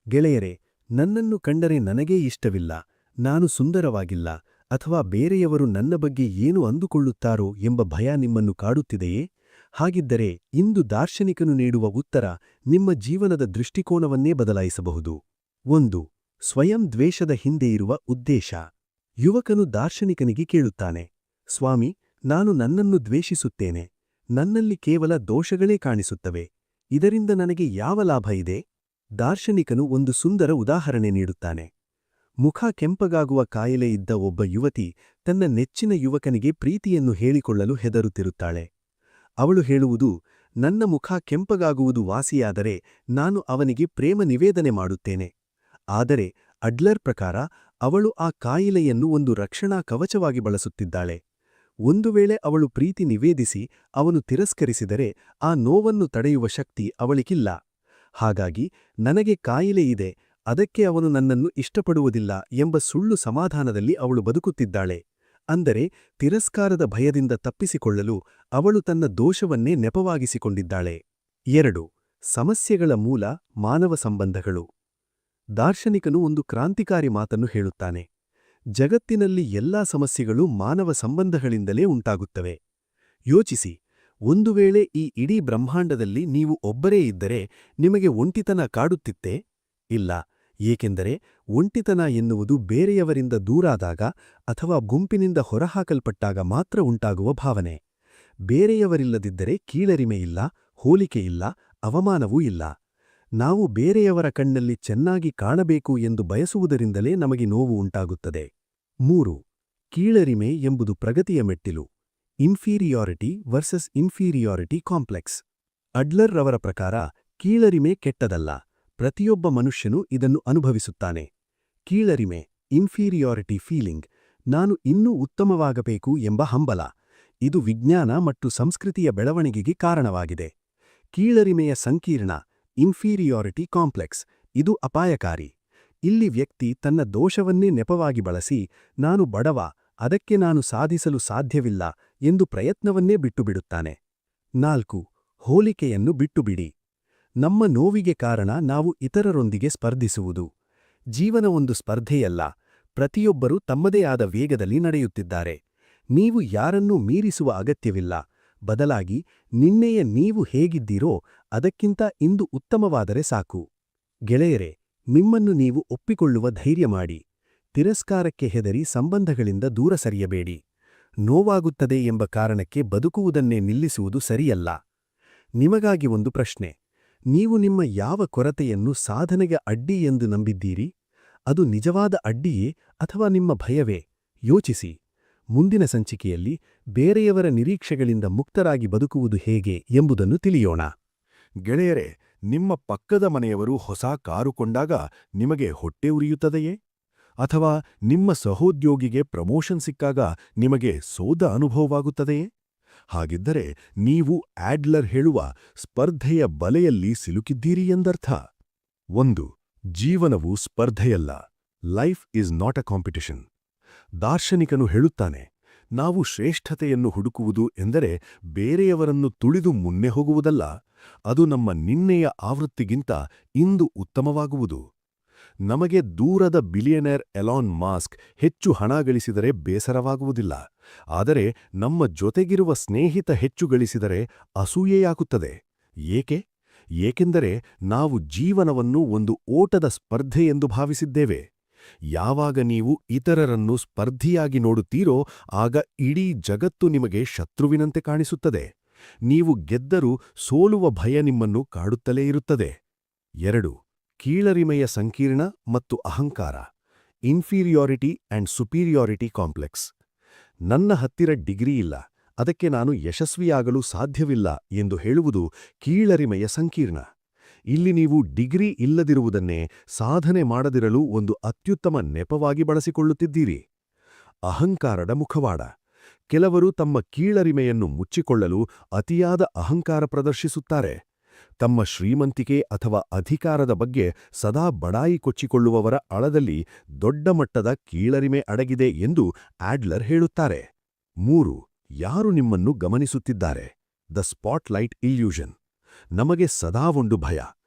ಗೆಳೆಯರೇ, ನನ್ನನ್ನು ಕಂಡರೆ ನನಗೇ ಇಷ್ಟವಿಲ್ಲ, ನಾನು ಸುಂದರವಾಗಿಲ್ಲ ಅಥವಾ ಬೇರೆಯವರು ನನ್ನ ಬಗ್ಗೆ ಏನು ಅಂದುಕೊಳ್ಳುತ್ತಾರೋ ಎಂಬ ಭಯ ನಿಮ್ಮನ್ನು ಕಾಡುತ್ತಿದೆಯೇ? ಹಾಗಿದ್ದರೆ ಇಂದು ದಾರ್ಶನಿಕನು ನೀಡುವ ಉತ್ತರ ನಿಮ್ಮ ಜೀವನದ ದೃಷ್ಟಿಕೋನವನ್ನೇ ಬದಲಾಯಿಸಬಹುದು. 1. ಸ್ವಯಂ ದ್ವೇಷದ ಹಿಂದೆ ಇರುವ ಉದ್ದೇಶ. ಯುವಕನು ದಾರ್ಶನಿಕನಿಗೆ ಕೇಳುತ್ತಾನೆ, ಸ್ವಾಮಿ, ನಾನು ನನ್ನನ್ನು ದ್ವೇಷಿಸುತ್ತೇನೆ. ನನ್ನಲ್ಲಿ ಕೇವಲ ದೋಷಗಳೇ ಕಾಣಿಸುತ್ತವೆ. ಇದರಿಂದ ನನಗೆ ಯಾವ ಲಾಭ ಇದೆ? ದಾರ್ಶನಿಕನು ಒಂದು ಸುಂದರ ಉದಾಹರಣೆ ನೀಡುತ್ತಾನೆ. ಮುಖ ಕೆಂಪಗಾಗುವ ಕಾಯಿಲೆ ಇದ್ದ ಒಬ್ಬ ಯುವತಿ ತನ್ನ ನೆಚ್ಚಿನ ಯುವಕನಿಗೆ ಪ್ರೀತಿಯನ್ನು ಹೇಳಿಕೊಳ್ಳಲು ಹೆದರುತ್ತಿರುತ್ತಾಳೆ. ಅವಳು ಹೇಳುವುದು, ನನ್ನ ಮುಖ ಕೆಂಪಗಾಗುವುದು ವಾಸಿಯಾದರೆ ನಾನು ಅವನಿಗೆ ಪ್ರೇಮ ನಿವೇದನೆ ಮಾಡುತ್ತೇನೆ. ಆದರೆ ಅಡ್ಲರ್ ಪ್ರಕಾರ ಅವಳು ಆ ಕಾಯಿಲೆಯನ್ನು ಒಂದು ರಕ್ಷಣಾ ಕವಚವಾಗಿ ಬಳಸುತ್ತಿದ್ದಾಳೆ. ಒಂದು ವೇಳೆ ಅವಳು ಪ್ರೀತಿ ನಿವೇದಿಸಿ ಅವನು ತಿರಸ್ಕರಿಸಿದರೆ ಆ ನೋವನ್ನು ತಡೆಯುವ ಶಕ್ತಿ ಅವಳಿಗಿಲ್ಲ. ಹಾಗಾಗಿ ನನಗೆ ಕಾಯಿಲೆ ಇದೆ, ಅದಕ್ಕೆ ಅವನು ನನ್ನನ್ನು ಇಷ್ಟಪಡುವುದಿಲ್ಲ ಎಂಬ ಸುಳ್ಳು ಸಮಾಧಾನದಲ್ಲಿ ಅವಳು ಬದುಕುತ್ತಿದ್ದಾಳೆ. ಅಂದರೆ ತಿರಸ್ಕಾರದ ಭಯದಿಂದ ತಪ್ಪಿಸಿಕೊಳ್ಳಲು ಅವಳು ತನ್ನ ದೋಷವನ್ನೇ ನೆಪವಾಗಿಸಿಕೊಂಡಿದ್ದಾಳೆ. 2. ಸಮಸ್ಯೆಗಳ ಮೂಲ ಮಾನವ ಸಂಬಂಧಗಳು. ದಾರ್ಶನಿಕನು ಒಂದು ಕ್ರಾಂತಿಕಾರಿ ಮಾತನ್ನು ಹೇಳುತ್ತಾನೆ. ಜಗತ್ತಿನಲ್ಲಿ ಎಲ್ಲಾ ಸಮಸ್ಯೆಗಳು ಮಾನವ ಸಂಬಂಧಗಳಿಂದಲೇ ಉಂಟಾಗುತ್ತವೆ. ಯೋಚಿಸಿ, ಒಂದು ವೇಳೆ ಈ ಇಡೀ ಬ್ರಹ್ಮಾಂಡದಲ್ಲಿ ನೀವು ಒಬ್ಬರೇ ಇದ್ದರೆ ನಿಮಗೆ ಒಂಟಿತನ ಕಾಡುತ್ತಿತ್ತೇ? ಇಲ್ಲ, ಏಕೆಂದರೆ ಒಂಟಿತನ ಎನ್ನುವುದು ಬೇರೆಯವರಿಂದ ದೂರಾದಾಗ ಅಥವಾ ಗುಂಪಿನಿಂದ ಹೊರಹಾಕಲ್ಪಟ್ಟಾಗ ಮಾತ್ರ ಉಂಟಾಗುವ ಭಾವನೆ. ಬೇರೆಯವರಿಲ್ಲದಿದ್ದರೆ ಕೀಳರಿಮೆಯಿಲ್ಲ, ಹೋಲಿಕೆಯಿಲ್ಲ, ಅವಮಾನವೂ ಇಲ್ಲ. ನಾವು ಬೇರೆಯವರ ಕಣ್ಣಲ್ಲಿ ಚೆನ್ನಾಗಿ ಕಾಣಬೇಕು ಎಂದು ಬಯಸುವುದರಿಂದಲೇ ನಮಗೆ ನೋವು ಉಂಟಾಗುತ್ತದೆ. 3. ಕೀಳರಿಮೆ ಎಂಬುದು ಪ್ರಗತಿಯ ಮೆಟ್ಟಿಲು. Inferiority versus inferiority complex. Adler ರವರ ಪ್ರಕಾರ ಕೀಳರಿಮೆ ಕೆಟ್ಟದಲ್ಲ, ಪ್ರತಿಯೊಬ್ಬ ಮನುಷ್ಯನೂ ಇದನ್ನು ಅನುಭವಿಸುತ್ತಾನೆ. ಕೀಳರಿಮೆ ಇನ್ಫೀರಿಯಾರಿಟಿ ಫೀಲಿಂಗ್, ನಾನು ಇನ್ನೂ ಉತ್ತಮವಾಗಬೇಕು ಎಂಬ ಹಂಬಲ. ಇದು ವಿಜ್ಞಾನ ಮತ್ತು ಸಂಸ್ಕೃತಿಯ ಬೆಳವಣಿಗೆಗೆ ಕಾರಣವಾಗಿದೆ. ಕೀಳರಿಮೆಯ ಸಂಕೀರ್ಣ ಇನ್ಫೀರಿಯಾರಿಟಿ ಕಾಂಪ್ಲೆಕ್ಸ್, ಇದು ಅಪಾಯಕಾರಿ. ಇಲ್ಲಿ ವ್ಯಕ್ತಿ ತನ್ನ ದೋಷವನ್ನೇ ನೆಪವಾಗಿ ಬಳಸಿ ನಾನು ಬಡವ, ಅದಕ್ಕೆ ನಾನು ಸಾಧಿಸಲು ಸಾಧ್ಯವಿಲ್ಲ ಎಂದು ಪ್ರಯತ್ನವನ್ನೇ ಬಿಟ್ಟುಬಿಡುತ್ತಾನೆ. 4. ಹೋಲಿಕೆಯನ್ನು ಬಿಟ್ಟುಬಿಡಿ. ನಮ್ಮ ನೋವಿಗೆ ಕಾರಣ ನಾವು ಇತರರೊಂದಿಗೆ ಸ್ಪರ್ಧಿಸುವುದು. ಜೀವನ ಒಂದು ಸ್ಪರ್ಧೆಯಲ್ಲ, ಪ್ರತಿಯೊಬ್ಬರೂ ತಮ್ಮದೇ ಆದ ವೇಗದಲ್ಲಿ ನಡೆಯುತ್ತಿದ್ದಾರೆ. ನೀವು ಯಾರನ್ನೂ ಮೀರಿಸುವ ಅಗತ್ಯವಿಲ್ಲ, ಬದಲಾಗಿ ನಿನ್ನೆಯ ನೀವು ಹೇಗಿದ್ದೀರೋ ಅದಕ್ಕಿಂತ ಇಂದು ಉತ್ತಮವಾದರೆ ಸಾಕು. ಗೆಳೆಯರೇ, ನಿಮ್ಮನ್ನು ನೀವು ಒಪ್ಪಿಕೊಳ್ಳುವ ಧೈರ್ಯ ಮಾಡಿ. ತಿರಸ್ಕಾರಕ್ಕೆ ಹೆದರಿ ಸಂಬಂಧಗಳಿಂದ ದೂರ ಸರಿಯಬೇಡಿ. ನೋವಾಗುತ್ತದೆ ಎಂಬ ಕಾರಣಕ್ಕೆ ಬದುಕುವುದನ್ನೇ ನಿಲ್ಲಿಸುವುದು ಸರಿಯಲ್ಲ. ನಿಮಗಾಗಿ ಒಂದು ಪ್ರಶ್ನೆ. ನೀವು ನಿಮ್ಮ ಯಾವ ಕೊರತೆಯನ್ನು ಸಾಧನೆಗೆ ಅಡ್ಡಿ ಎಂದು ನಂಬಿದ್ದೀರಿ? ಅದು ನಿಜವಾದ ಅಡ್ಡಿಯೇ ಅಥವಾ ನಿಮ್ಮ ಭಯವೇ? ಯೋಚಿಸಿ. ಮುಂದಿನ ಸಂಚಿಕೆಯಲ್ಲಿ ಬೇರೆಯವರ ನಿರೀಕ್ಷೆಗಳಿಂದ ಮುಕ್ತರಾಗಿ ಬದುಕುವುದು ಹೇಗೆ ಎಂಬುದನ್ನು ತಿಳಿಯೋಣ. ಗೆಳೆಯರೇ, ನಿಮ್ಮ ಪಕ್ಕದ ಮನೆಯವರು ಹೊಸ ಕಾರು ಕೊಂಡಾಗ ನಿಮಗೆ ಹೊಟ್ಟೆ ಉರಿಯುತ್ತದೆಯೇ? ಅಥವಾ ನಿಮ್ಮ ಸಹೋದ್ಯೋಗಿಗೆ ಪ್ರಮೋಷನ್ ಸಿಕ್ಕಾಗ ನಿಮಗೆ ಸೋದ ಅನುಭವವಾಗುತ್ತದೆಯೇ? ಹಾಗಿದ್ದರೆ ನೀವು ಆಡ್ಲರ್ ಹೇಳುವ ಸ್ಪರ್ಧೆಯ ಬಲೆಯಲ್ಲಿ ಸಿಲುಕಿದ್ದೀರಿ ಎಂದರ್ಥ. 1. ಜೀವನವು ಸ್ಪರ್ಧೆಯಲ್ಲ. Life is not a competition. ದಾರ್ಶನಿಕನು ಹೇಳುತ್ತಾನೆ, ನಾವು ಶ್ರೇಷ್ಠತೆಯನ್ನು ಹುಡುಕುವುದು ಎಂದರೆ ಬೇರೆಯವರನ್ನು ತುಳಿದು ಮುನ್ನೆ ಹೋಗುವುದಲ್ಲ, ಅದು ನಮ್ಮ ನಿನ್ನೆಯ ಆವೃತ್ತಿಗಿಂತ ಇಂದು ಉತ್ತಮವಾಗುವುದು. ನಮಗೆ ದೂರದ ಬಿಲಿಯನೇರ್ ಎಲಾನ್ ಮಾಸ್ಕ್ ಹೆಚ್ಚು ಹಣ ಗಳಿಸಿದರೆ ಬೇಸರವಾಗುವುದಿಲ್ಲ, ಆದರೆ ನಮ್ಮ ಜೊತೆಗಿರುವ ಸ್ನೇಹಿತ ಹೆಚ್ಚು ಗಳಿಸಿದರೆ ಅಸೂಯೆಯಾಗುತ್ತದೆ. ಏಕೆ? ಏಕೆಂದರೆ ನಾವು ಜೀವನವನ್ನು ಒಂದು ಓಟದ ಸ್ಪರ್ಧೆ ಎಂದು ಭಾವಿಸಿದ್ದೇವೆ. ಯಾವಾಗ ನೀವು ಇತರರನ್ನು ಸ್ಪರ್ಧಿಯಾಗಿ ನೋಡುತ್ತೀರೋ ಆಗ ಇಡೀ ಜಗತ್ತು ನಿಮಗೆ ಶತ್ರುವಿನಂತೆ ಕಾಣಿಸುತ್ತದೆ. ನೀವು ಗೆದ್ದರೂ ಸೋಲುವ ಭಯ ನಿಮ್ಮನ್ನು ಕಾಡುತ್ತಲೇ ಇರುತ್ತದೆ. 2. ಕೀಳರಿಮೆಯ ಸಂಕೀರ್ಣ ಮತ್ತು ಅಹಂಕಾರ. Inferiority and superiority complex. ನನ್ನ ಹತ್ತಿರ ಡಿಗ್ರಿ ಇಲ್ಲ, ಅದಕ್ಕೆ ನಾನು ಯಶಸ್ವಿಯಾಗಲು ಸಾಧ್ಯವಿಲ್ಲ ಎಂದು ಹೇಳುವುದು ಕೀಳರಿಮೆಯ ಸಂಕೀರ್ಣ. ಇಲ್ಲಿ ನೀವು ಡಿಗ್ರಿ ಇಲ್ಲದಿರುವುದನ್ನೇ ಸಾಧನೆ ಮಾಡದಿರಲು ಒಂದು ಅತ್ಯುತ್ತಮ ನೆಪವಾಗಿ ಬಳಸಿಕೊಳ್ಳುತ್ತಿದ್ದೀರಿ. ಅಹಂಕಾರದ ಮುಖವಾಡ. ಕೆಲವರು ತಮ್ಮ ಕೀಳರಿಮೆಯನ್ನು ಮುಚ್ಚಿಕೊಳ್ಳಲು ಅತಿಯಾದ ಅಹಂಕಾರ ಪ್ರದರ್ಶಿಸುತ್ತಾರೆ. ತಮ್ಮ ಶ್ರೀಮಂತಿಕೆ ಅಥವಾ ಅಧಿಕಾರದ ಬಗ್ಗೆ ಸದಾ ಬಡಾಯಿ ಕೊಚ್ಚಿಕೊಳ್ಳುವವರ ಅಳದಲ್ಲಿ ದೊಡ್ಡ ಮಟ್ಟದ ಕೀಳರಿಮೆ ಅಡಗಿದೆ ಎಂದು ಆಡ್ಲರ್ ಹೇಳುತ್ತಾರೆ. 3. ಯಾರು ನಿಮ್ಮನ್ನು ಗಮನಿಸುತ್ತಿದ್ದಾರೆ? The spotlight illusion. ನಮಗೆ ಸದಾ ಒಂದು ಭಯ.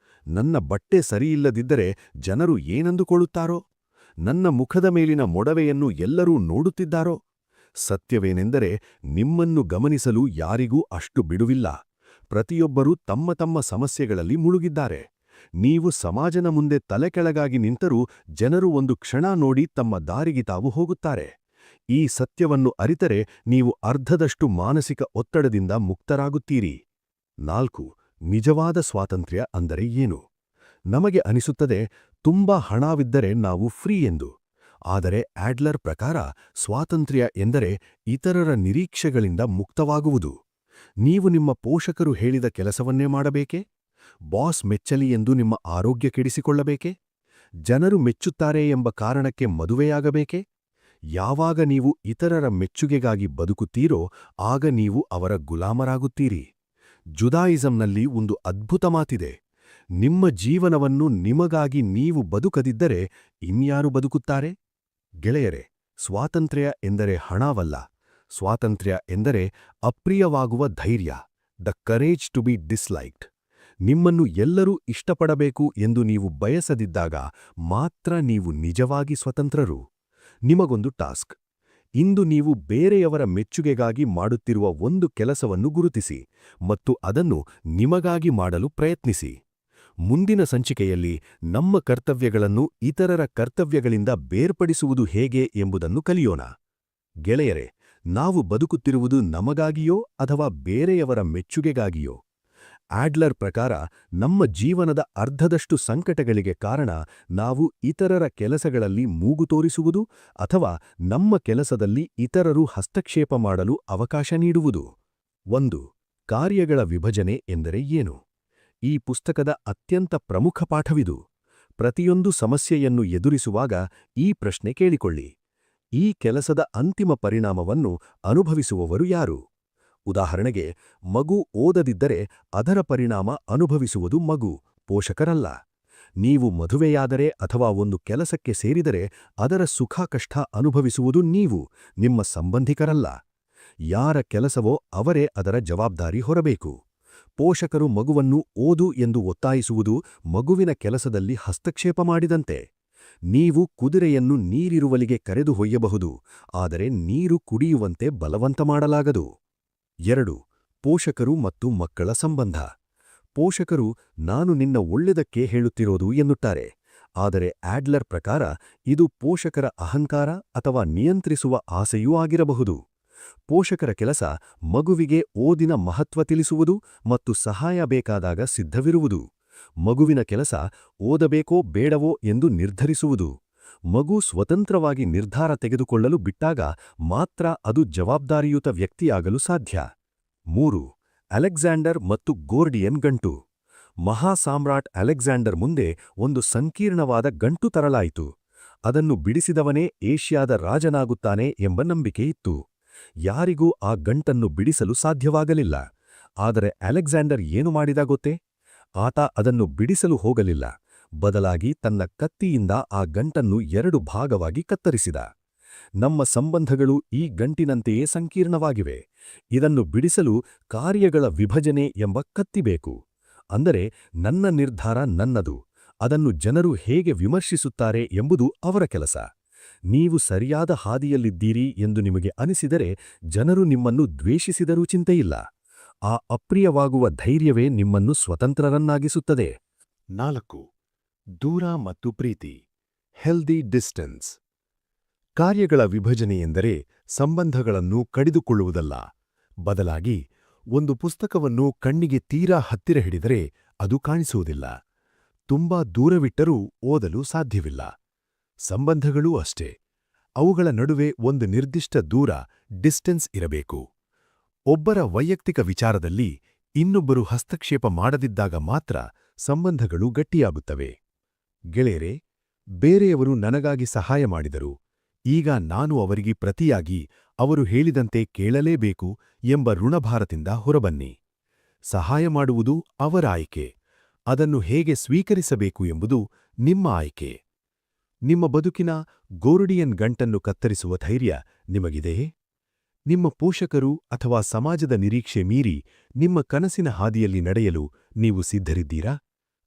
ನನ್ನ ಬಟ್ಟೆ ಸರಿಯಿಲ್ಲದಿದ್ದರೆ ಜನರು ಏನಂದುಕೊಳ್ಳುತ್ತಾರೋ? ನನ್ನ ಮುಖದ ಮೇಲಿನ ಮೊಡವೆಯನ್ನು ಎಲ್ಲರೂ ನೋಡುತ್ತಿದ್ದಾರೋ? ಸತ್ಯವೇನೆಂದರೆ, ನಿಮ್ಮನ್ನು ಗಮನಿಸಲು ಯಾರಿಗೂ ಅಷ್ಟು ಬಿಡುವಿಲ್ಲ. ಪ್ರತಿಯೊಬ್ಬರೂ ತಮ್ಮ ತಮ್ಮ ಸಮಸ್ಯೆಗಳಲ್ಲಿ ಮುಳುಗಿದ್ದಾರೆ. ನೀವು ಸಮಾಜನ ಮುಂದೆ ತಲೆಕೆಳಗಾಗಿ ನಿಂತರೂ ಜನರು ಒಂದು ಕ್ಷಣ ನೋಡಿ ತಮ್ಮ ದಾರಿಗೆ ತಾವು ಹೋಗುತ್ತಾರೆ. ಈ ಸತ್ಯವನ್ನು ಅರಿತರೆ ನೀವು ಅರ್ಧದಷ್ಟು ಮಾನಸಿಕ ಒತ್ತಡದಿಂದ ಮುಕ್ತರಾಗುತ್ತೀರಿ. 4. ನಿಜವಾದ ಸ್ವಾತಂತ್ರ್ಯ ಅಂದರೆ ಏನು? ನಮಗೆ ಅನಿಸುತ್ತದೆ, ತುಂಬಾ ಹಣವಿದ್ದರೆ ನಾವು ಫ್ರೀ ಎಂದು. ಆದರೆ ಆಡ್ಲರ್ ಪ್ರಕಾರ ಸ್ವಾತಂತ್ರ್ಯ ಎಂದರೆ ಇತರರ ನಿರೀಕ್ಷೆಗಳಿಂದ ಮುಕ್ತವಾಗುವುದು. ನೀವು ನಿಮ್ಮ ಪೋಷಕರು ಹೇಳಿದ ಕೆಲಸವನ್ನೇ ಮಾಡಬೇಕೇ? ಬಾಸ್ ಮೆಚ್ಚಲಿ ಎಂದು ನಿಮ್ಮ ಆರೋಗ್ಯ ಕೆಡಿಸಿಕೊಳ್ಳಬೇಕೇ? ಜನರು ಮೆಚ್ಚುತ್ತಾರೆ ಎಂಬ ಕಾರಣಕ್ಕೆ ಮದುವೆಯಾಗಬೇಕೇ? ಯಾವಾಗ ನೀವು ಇತರರ ಮೆಚ್ಚುಗೆಗಾಗಿ ಬದುಕುತ್ತೀರೋ ಆಗ ನೀವು ಅವರ ಗುಲಾಮರಾಗುತ್ತೀರಿ. ಜುದಾಯಿಸಂನಲ್ಲಿ ಒಂದು ಅದ್ಭುತ ಮಾತಿದೆ. ನಿಮ್ಮ ಜೀವನವನ್ನು ನಿಮಗಾಗಿ ನೀವು ಬದುಕದಿದ್ದರೆ ಇನ್ಯಾರು ಬದುಕುತ್ತಾರೆ? ಗೆಳೆಯರೆ, ಸ್ವಾತಂತ್ರ್ಯ ಎಂದರೆ ಹಣವಲ್ಲ. ಸ್ವಾತಂತ್ರ್ಯ ಎಂದರೆ ಅಪ್ರಿಯವಾಗುವ ಧೈರ್ಯ, ದ ಕರೇಜ್ ಟು ಬಿ ಡಿಸ್ಲೈಕ್ಡ್. ನಿಮ್ಮನ್ನು ಎಲ್ಲರೂ ಇಷ್ಟಪಡಬೇಕು ಎಂದು ನೀವು ಬಯಸದಿದ್ದಾಗ ಮಾತ್ರ ನೀವು ನಿಜವಾಗಿ ಸ್ವತಂತ್ರರು. ನಿಮಗೊಂದು ಟಾಸ್ಕ್. ಇಂದು ನೀವು ಬೇರೆಯವರ ಮೆಚ್ಚುಗೆಗಾಗಿ ಮಾಡುತ್ತಿರುವ ಒಂದು ಕೆಲಸವನ್ನು ಗುರುತಿಸಿ ಮತ್ತು ಅದನ್ನು ನಿಮಗಾಗಿ ಮಾಡಲು ಪ್ರಯತ್ನಿಸಿ. ಮುಂದಿನ ಸಂಚಿಕೆಯಲ್ಲಿ ನಮ್ಮ ಕರ್ತವ್ಯಗಳನ್ನು ಇತರರ ಕರ್ತವ್ಯಗಳಿಂದ ಬೇರ್ಪಡಿಸುವುದು ಹೇಗೆ ಎಂಬುದನ್ನು ಕಲಿಯೋಣ. ಗೆಳೆಯರೆ, ನಾವು ಬದುಕುತ್ತಿರುವುದು ನಮಗಾಗಿಯೋ ಅಥವಾ ಬೇರೆಯವರ ಮೆಚ್ಚುಗೆಗಾಗಿಯೋ? ಆಡ್ಲರ್ ಪ್ರಕಾರ ನಮ್ಮ ಜೀವನದ ಅರ್ಧದಷ್ಟು ಸಂಕಟಗಳಿಗೆ ಕಾರಣ ನಾವು ಇತರರ ಕೆಲಸಗಳಲ್ಲಿ ಮೂಗು ತೋರಿಸುವುದು ಅಥವಾ ನಮ್ಮ ಕೆಲಸದಲ್ಲಿ ಇತರರು ಹಸ್ತಕ್ಷೇಪ ಮಾಡಲು ಅವಕಾಶ ನೀಡುವುದು. 1. ಕಾರ್ಯಗಳ ವಿಭಜನೆ ಎಂದರೆ ಏನು? ಈ ಪುಸ್ತಕದ ಅತ್ಯಂತ ಪ್ರಮುಖ ಪಾಠವಿದು. ಪ್ರತಿಯೊಂದು ಸಮಸ್ಯೆಯನ್ನು ಎದುರಿಸುವಾಗ ಈ ಪ್ರಶ್ನೆ ಕೇಳಿಕೊಳ್ಳಿ. ಈ ಕೆಲಸದ ಅಂತಿಮ ಪರಿಣಾಮವನ್ನು ಅನುಭವಿಸುವವರು ಯಾರು? ಉದಾಹರಣೆಗೆ, ಮಗು ಓದದಿದ್ದರೆ ಅದರ ಪರಿಣಾಮ ಅನುಭವಿಸುವುದು ಮಗು, ಪೋಷಕರಲ್ಲ. ನೀವು ಮದುವೆಯಾದರೆ ಅಥವಾ ಒಂದು ಕೆಲಸಕ್ಕೆ ಸೇರಿದರೆ ಅದರ ಸುಖ ಕಷ್ಟ ಅನುಭವಿಸುವುದು ನೀವು, ನಿಮ್ಮ ಸಂಬಂಧಿಕರಲ್ಲ. ಯಾರ ಕೆಲಸವೋ ಅವರೇ ಅದರ ಜವಾಬ್ದಾರಿ ಹೊರಬೇಕು. ಪೋಷಕರು ಮಗುವನ್ನು ಓದು ಎಂದು ಒತ್ತಾಯಿಸುವುದು ಮಗುವಿನ ಕೆಲಸದಲ್ಲಿ ಹಸ್ತಕ್ಷೇಪ ಮಾಡಿದಂತೆ. ನೀವು ಕುದುರೆಯನ್ನು ನೀರಿರುವಲಿಗೆ ಕರೆದು ಹೊಯ್ಯಬಹುದು, ಆದರೆ ನೀರು ಕುಡಿಯುವಂತೆ ಬಲವಂತ ಮಾಡಲಾಗದು. 2. ಪೋಷಕರು ಮತ್ತು ಮಕ್ಕಳ ಸಂಬಂಧ. ಪೋಷಕರು ನಾನು ನಿನ್ನ ಒಳ್ಳೆದಕ್ಕೆ ಹೇಳುತ್ತಿರೋದು ಎನ್ನುತ್ತಾರೆ. ಆದರೆ ಆಡ್ಲರ್ ಪ್ರಕಾರ ಇದು ಪೋಷಕರ ಅಹಂಕಾರ ಅಥವಾ ನಿಯಂತ್ರಿಸುವ ಆಸೆಯೂ ಆಗಿರಬಹುದು. ಪೋಷಕರ ಕೆಲಸ ಮಗುವಿಗೆ ಓದಿನ ಮಹತ್ವ ತಿಳಿಸುವುದು ಮತ್ತು ಸಹಾಯ ಬೇಕಾದಾಗ ಸಿದ್ಧವಿರುವುದು. ಮಗುವಿನ ಕೆಲಸ ಓದಬೇಕೋ ಬೇಡವೋ ಎಂದು ನಿರ್ಧರಿಸುವುದು. ಮಗು ಸ್ವತಂತ್ರವಾಗಿ ನಿರ್ಧಾರ ತೆಗೆದುಕೊಳ್ಳಲು ಬಿಟ್ಟಾಗ ಮಾತ್ರ ಅದು ಜವಾಬ್ದಾರಿಯುತ ವ್ಯಕ್ತಿಯಾಗಲು ಸಾಧ್ಯ. 3. ಅಲೆಕ್ಸಾಂಡರ್ ಮತ್ತು ಗೋರ್ಡಿಯನ್ ಗಂಟು. ಮಹಾಸಾಮ್ರಾಟ್ ಅಲೆಕ್ಸಾಂಡರ್ ಮುಂದೆ ಒಂದು ಸಂಕೀರ್ಣವಾದ ಗಂಟು ತರಲಾಯಿತು. ಅದನ್ನು ಬಿಡಿಸಿದವನೇ ಏಷ್ಯಾದ ರಾಜನಾಗುತ್ತಾನೆ ಎಂಬ ನಂಬಿಕೆ ಇತ್ತು. ಯಾರಿಗೂ ಆ ಗಂಟನ್ನು ಬಿಡಿಸಲು ಸಾಧ್ಯವಾಗಲಿಲ್ಲ. ಆದರೆ ಅಲೆಕ್ಸಾಂಡರ್ ಏನು ಮಾಡಿದ ಗೊತ್ತೇ? ಆತ ಅದನ್ನು ಬಿಡಿಸಲು ಹೋಗಲಿಲ್ಲ. ಬದಲಾಗಿ ತನ್ನ ಕತ್ತಿಯಿಂದ ಆ ಗಂಟನ್ನು 2 ಭಾಗವಾಗಿ ಕತ್ತರಿಸಿದ. ನಮ್ಮ ಸಂಬಂಧಗಳು ಈ ಗಂಟಿನಂತೆಯೇ ಸಂಕೀರ್ಣವಾಗಿವೆ. ಇದನ್ನು ಬಿಡಿಸಲು ಕಾರ್ಯಗಳ ವಿಭಜನೆ ಎಂಬ ಕತ್ತಿ ಬೇಕು. ಅಂದರೆ ನನ್ನ ನಿರ್ಧಾರ ನನ್ನದು, ಅದನ್ನು ಜನರು ಹೇಗೆ ವಿಮರ್ಶಿಸುತ್ತಾರೆ ಎಂಬುದು ಅವರ ಕೆಲಸ. ನೀವು ಸರಿಯಾದ ಹಾದಿಯಲ್ಲಿದ್ದೀರಿ ಎಂದು ನಿಮಗೆ ಅನಿಸಿದರೆ ಜನರು ನಿಮ್ಮನ್ನು ದ್ವೇಷಿಸಿದರೂ ಚಿಂತೆಯಿಲ್ಲ. ಆ ಅಪ್ರಿಯವಾಗುವ ಧೈರ್ಯವೇ ನಿಮ್ಮನ್ನು ಸ್ವತಂತ್ರರನ್ನಾಗಿಸುತ್ತದೆ. 4. ದೂರ ಮತ್ತು ಪ್ರೀತಿ. Healthy distance. ಕಾರ್ಯಗಳ ವಿಭಜನೆಯೆಂದರೆ ಸಂಬಂಧಗಳನ್ನು ಕಡಿದುಕೊಳ್ಳುವುದಲ್ಲ. ಬದಲಾಗಿ ಒಂದು ಪುಸ್ತಕವನ್ನು ಕಣ್ಣಿಗೆ ತೀರಾ ಹತ್ತಿರ ಹಿಡಿದರೆ ಅದು ಕಾಣಿಸುವುದಿಲ್ಲ. ತುಂಬಾ ದೂರವಿಟ್ಟರೂ ಓದಲು ಸಾಧ್ಯವಿಲ್ಲ. ಸಂಬಂಧಗಳೂ ಅಷ್ಟೇ. ಅವುಗಳ ನಡುವೆ ಒಂದು ನಿರ್ದಿಷ್ಟ ದೂರ, ಡಿಸ್ಟೆನ್ಸ್ ಇರಬೇಕು. ಒಬ್ಬರ ವೈಯಕ್ತಿಕ ವಿಚಾರದಲ್ಲಿ ಇನ್ನೊಬ್ಬರು ಹಸ್ತಕ್ಷೇಪ ಮಾಡದಿದ್ದಾಗ ಮಾತ್ರ ಸಂಬಂಧಗಳು ಗಟ್ಟಿಯಾಗುತ್ತವೆ. ಗೆಳೆಯರೇ, ಬೇರೆಯವರು ನನಗಾಗಿ ಸಹಾಯ ಮಾಡಿದರು, ಈಗ ನಾನು ಅವರಿಗೆ ಪ್ರತಿಯಾಗಿ ಅವರು ಹೇಳಿದಂತೆ ಕೇಳಲೇಬೇಕು ಎಂಬ ಋಣಭಾರದಿಂದ ಹೊರಬನ್ನಿ. ಸಹಾಯ ಮಾಡುವುದು ಅವರ ಆಯ್ಕೆ, ಅದನ್ನು ಹೇಗೆ ಸ್ವೀಕರಿಸಬೇಕು ಎಂಬುದು ನಿಮ್ಮ ಆಯ್ಕೆ. ನಿಮ್ಮ ಬದುಕಿನ ಗೋರ್ಡಿಯನ್ ಗಂಟನ್ನು ಕತ್ತರಿಸುವ ಧೈರ್ಯ ನಿಮಗಿದೆಯೇ? ನಿಮ್ಮ ಪೋಷಕರು ಅಥವಾ ಸಮಾಜದ ನಿರೀಕ್ಷೆ ಮೀರಿ ನಿಮ್ಮ ಕನಸಿನ ಹಾದಿಯಲ್ಲಿ ನಡೆಯಲು ನೀವು ಸಿದ್ಧರಿದ್ದೀರಾ?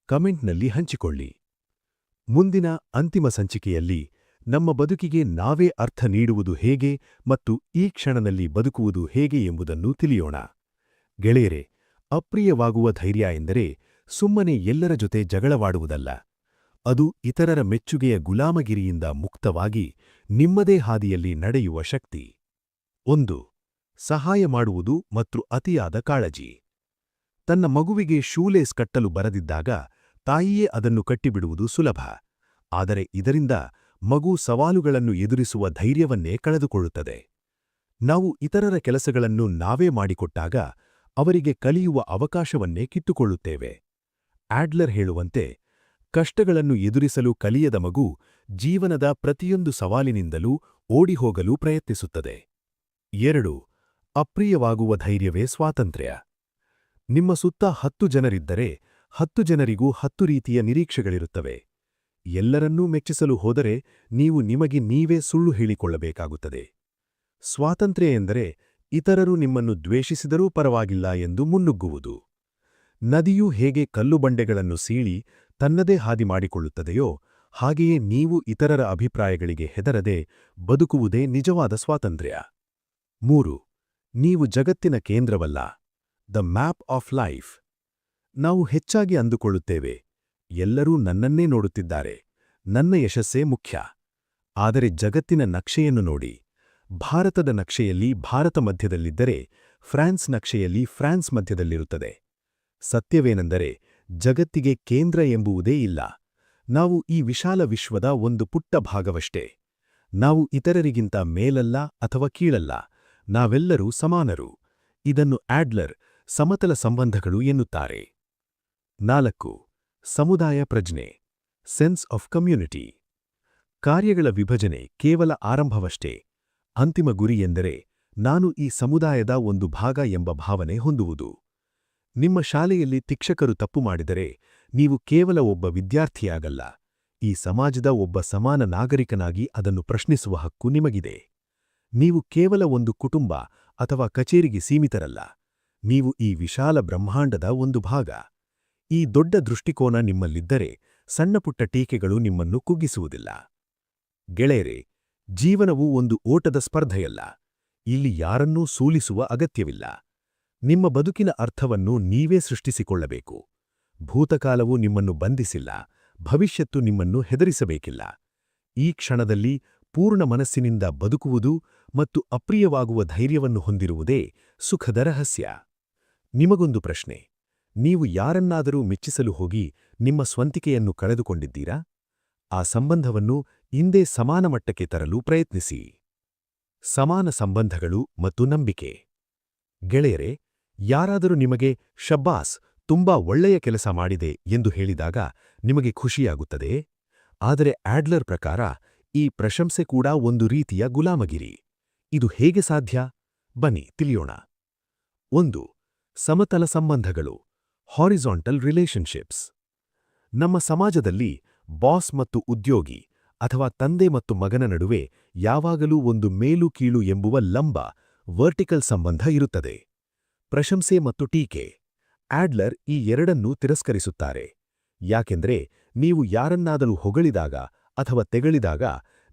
ಕಮೆಂಟ್ನಲ್ಲಿ ಹಂಚಿಕೊಳ್ಳಿ. ಮುಂದಿನ ಅಂತಿಮ ಸಂಚಿಕೆಯಲ್ಲಿ ನಮ್ಮ ಬದುಕಿಗೆ ನಾವೇ ಅರ್ಥ ನೀಡುವುದು ಹೇಗೆ ಮತ್ತು ಈ ಕ್ಷಣದಲ್ಲಿ ಬದುಕುವುದು ಹೇಗೆ ಎಂಬುದನ್ನು ತಿಳಿಯೋಣ. ಗೆಳೆಯರೇ, ಅಪ್ರಿಯವಾಗುವ ಧೈರ್ಯ ಎಂದರೆ ಸುಮ್ಮನೆ ಎಲ್ಲರ ಜೊತೆ ಜಗಳವಾಡುವುದಲ್ಲ. ಅದು ಇತರರ ಮೆಚ್ಚುಗೆಯ ಗುಲಾಮಗಿರಿಯಿಂದ ಮುಕ್ತವಾಗಿ ನಿಮ್ಮದೇ ಹಾದಿಯಲ್ಲಿ ನಡೆಯುವ ಶಕ್ತಿ. 1. ಸಹಾಯ ಮಾಡುವುದು ಮತ್ತು ಅತಿಯಾದ ಕಾಳಜಿ. ತನ್ನ ಮಗುವಿಗೆ ಶೂಲೇಸ್ ಕಟ್ಟಲು ಬರದಿದ್ದಾಗ ತಾಯಿಯೇ ಅದನ್ನು ಕಟ್ಟಿಬಿಡುವುದು ಸುಲಭ. ಆದರೆ ಇದರಿಂದ ಮಗು ಸವಾಲುಗಳನ್ನು ಎದುರಿಸುವ ಧೈರ್ಯವನ್ನೇ ಕಳೆದುಕೊಳ್ಳುತ್ತದೆ. ನಾವು ಇತರರ ಕೆಲಸಗಳನ್ನು ನಾವೇ ಮಾಡಿಕೊಟ್ಟಾಗ ಅವರಿಗೆ ಕಲಿಯುವ ಅವಕಾಶವನ್ನೇ ಕಿತ್ತುಕೊಳ್ಳುತ್ತೇವೆ. ಆಡ್ಲರ್ ಹೇಳುವಂತೆ, ಕಷ್ಟಗಳನ್ನು ಎದುರಿಸಲು ಕಲಿಯದ ಮಗು ಜೀವನದ ಪ್ರತಿಯೊಂದು ಸವಾಲಿನಿಂದಲೂ ಓಡಿಹೋಗಲು ಪ್ರಯತ್ನಿಸುತ್ತದೆ. 2. ಅಪ್ರಿಯವಾಗುವ ಧೈರ್ಯವೇ ಸ್ವಾತಂತ್ರ್ಯ. ನಿಮ್ಮ ಸುತ್ತ 10 ಜನರಿದ್ದರೆ 10 ಜನರಿಗೂ 10 ರೀತಿಯ ನಿರೀಕ್ಷೆಗಳಿರುತ್ತವೆ. ಎಲ್ಲರನ್ನೂ ಮೆಚ್ಚಿಸಲು ಹೋದರೆ ನೀವು ನಿಮಗೆ ನೀವೇ ಸುಳ್ಳು ಹೇಳಿಕೊಳ್ಳಬೇಕಾಗುತ್ತದೆ. ಸ್ವಾತಂತ್ರ್ಯ ಎಂದರೆ ಇತರರು ನಿಮ್ಮನ್ನು ದ್ವೇಷಿಸಿದರೂ ಪರವಾಗಿಲ್ಲ ಎಂದು ಮುನ್ನುಗ್ಗುವುದು. ನದಿಯು ಹೇಗೆ ಕಲ್ಲುಬಂಡೆಗಳನ್ನು ಸೀಳಿ ತನ್ನದೇ ಹಾದಿ ಮಾಡಿಕೊಳ್ಳುತ್ತದೆಯೋ ಹಾಗೆಯೇ ನೀವು ಇತರರ ಅಭಿಪ್ರಾಯಗಳಿಗೆ ಹೆದರದೆ ಬದುಕುವುದೇ ನಿಜವಾದ ಸ್ವಾತಂತ್ರ್ಯ. 3. ನೀವು ಜಗತ್ತಿನ ಕೇಂದ್ರವಲ್ಲ. The map of life. ನಾವು ಹೆಚ್ಚಾಗಿ ಅಂದುಕೊಳ್ಳುತ್ತೇವೆ, ಎಲ್ಲರೂ ನನ್ನನ್ನೇ ನೋಡುತ್ತಿದ್ದಾರೆ, ನನ್ನ ಯಶಸ್ಸೇ ಮುಖ್ಯ. ಆದರೆ ಜಗತ್ತಿನ ನಕ್ಷೆಯನ್ನು ನೋಡಿ. ಭಾರತದ ನಕ್ಷೆಯಲ್ಲಿ ಭಾರತ ಮಧ್ಯದಲ್ಲಿದ್ದರೆ ಫ್ರಾನ್ಸ್ ನಕ್ಷೆಯಲ್ಲಿ ಫ್ರಾನ್ಸ್ ಮಧ್ಯದಲ್ಲಿರುತ್ತದೆ. ಸತ್ಯವೇನೆಂದರೆ ಜಗತ್ತಿಗೆ ಕೇಂದ್ರ ಎಂಬುವುದೇ ಇಲ್ಲ. ನಾವು ಈ ವಿಶಾಲ ವಿಶ್ವದ ಒಂದು ಪುಟ್ಟ ಭಾಗವಷ್ಟೇ. ನಾವು ಇತರರಿಗಿಂತ ಮೇಲಲ್ಲ ಅಥವಾ ಕೀಳಲ್ಲ, ನಾವೆಲ್ಲರೂ ಸಮಾನರು. ಇದನ್ನು ಆಡ್ಲರ್ ಸಮತಲ ಸಂಬಂಧಗಳು ಎನ್ನುತ್ತಾರೆ. 4. ಸಮುದಾಯ ಪ್ರಜ್ಞೆ. Sense of community. ಕಾರ್ಯಗಳ ವಿಭಜನೆ ಕೇವಲ ಆರಂಭವಷ್ಟೇ. ಅಂತಿಮ ಗುರಿ ಎಂದರೆ ನಾನು ಈ ಸಮುದಾಯದ ಒಂದು ಭಾಗ ಎಂಬ ಭಾವನೆ ಹೊಂದುವುದು. ನಿಮ್ಮ ಶಾಲೆಯಲ್ಲಿ ಶಿಕ್ಷಕರು ತಪ್ಪು ಮಾಡಿದರೆ ನೀವು ಕೇವಲ ಒಬ್ಬ ವಿದ್ಯಾರ್ಥಿಯಾಗಲ್ಲ, ಈ ಸಮಾಜದ ಒಬ್ಬ ಸಮಾನ ನಾಗರಿಕನಾಗಿ ಅದನ್ನು ಪ್ರಶ್ನಿಸುವ ಹಕ್ಕು ನಿಮಗಿದೆ. ನೀವು ಕೇವಲ ಒಂದು ಕುಟುಂಬ ಅಥವಾ ಕಚೇರಿಗೆ ಸೀಮಿತರಲ್ಲ, ನೀವು ಈ ವಿಶಾಲ ಬ್ರಹ್ಮಾಂಡದ ಒಂದು ಭಾಗ. ಈ ದೊಡ್ಡ ದೃಷ್ಟಿಕೋನ ನಿಮ್ಮಲ್ಲಿದ್ದರೆ ಸಣ್ಣಪುಟ್ಟ ಟೀಕೆಗಳು ನಿಮ್ಮನ್ನು ಕುಗ್ಗಿಸುವುದಿಲ್ಲ. ಗೆಳೆಯರೇ, ಜೀವನವು ಒಂದು ಓಟದ ಸ್ಪರ್ಧೆಯಲ್ಲ. ಇಲ್ಲಿ ಯಾರನ್ನೂ ಸೋಲಿಸುವ ಅಗತ್ಯವಿಲ್ಲ. ನಿಮ್ಮ ಬದುಕಿನ ಅರ್ಥವನ್ನು ನೀವೇ ಸೃಷ್ಟಿಸಿಕೊಳ್ಳಬೇಕು. ಭೂತಕಾಲವು ನಿಮ್ಮನ್ನು ಬಂಧಿಸಿಲ್ಲ, ಭವಿಷ್ಯತ್ತು ನಿಮ್ಮನ್ನು ಹೆದರಿಸಬೇಕಿಲ್ಲ. ಈ ಕ್ಷಣದಲ್ಲಿ ಪೂರ್ಣ ಮನಸ್ಸಿನಿಂದ ಬದುಕುವುದು ಮತ್ತು ಅಪ್ರಿಯವಾಗುವ ಧೈರ್ಯವನ್ನು ಹೊಂದಿರುವುದೇ ಸುಖದ ರಹಸ್ಯ. ನಿಮಗೊಂದು ಪ್ರಶ್ನೆ: ನೀವು ಯಾರನ್ನಾದರೂ ಮೆಚ್ಚಿಸಲು ಹೋಗಿ ನಿಮ್ಮ ಸ್ವಂತಿಕೆಯನ್ನು ಕಳೆದುಕೊಂಡಿದ್ದೀರಾ? ಆ ಸಂಬಂಧವನ್ನು ಇಂದೇ ಸಮಾನ ಮಟ್ಟಕ್ಕೆ ತರಲು ಪ್ರಯತ್ನಿಸಿ. ಸಮಾನ ಸಂಬಂಧಗಳು ಮತ್ತು ನಂಬಿಕೆ. ಗೆಳೆಯರೇ, ಯಾರಾದರೂ ನಿಮಗೆ ಶಬ್ಬಾಸ್, ತುಂಬಾ ಒಳ್ಳೆಯ ಕೆಲಸ ಮಾಡಿದೆ ಎಂದು ಹೇಳಿದಾಗ ನಿಮಗೆ ಖುಷಿಯಾಗುತ್ತದೆಯೇ? ಆದರೆ ಆಡ್ಲರ್ ಪ್ರಕಾರ ಈ ಪ್ರಶಂಸೆ ಕೂಡ ಒಂದು ರೀತಿಯ ಗುಲಾಮಗಿರಿ. ಇದು ಹೇಗೆ ಸಾಧ್ಯ? ಬನ್ನಿ ತಿಳಿಯೋಣ. 1. ಸಮತಲ ಸಂಬಂಧಗಳು. Horizontal relationships. ನಮ್ಮ ಸಮಾಜದಲ್ಲಿ ಬಾಸ್ ಮತ್ತು ಉದ್ಯೋಗಿ ಅಥವಾ ತಂದೆ ಮತ್ತು ಮಗನ ನಡುವೆ ಯಾವಾಗಲೂ ಒಂದು ಮೇಲು ಕೀಳು ಎಂಬುವ ಲಂಬ ವರ್ಟಿಕಲ್ ಸಂಬಂಧ ಇರುತ್ತದೆ. ಪ್ರಶಂಸೆ ಮತ್ತು ಟೀಕೆ. ಆಡ್ಲರ್ ಈ ಎರಡನ್ನೂ ತಿರಸ್ಕರಿಸುತ್ತಾರೆ. ಯಾಕೆಂದರೆ ನೀವು ಯಾರನ್ನಾದರೂ ಹೊಗಳಿದಾಗ ಅಥವಾ ತೆಗಳಿದಾಗ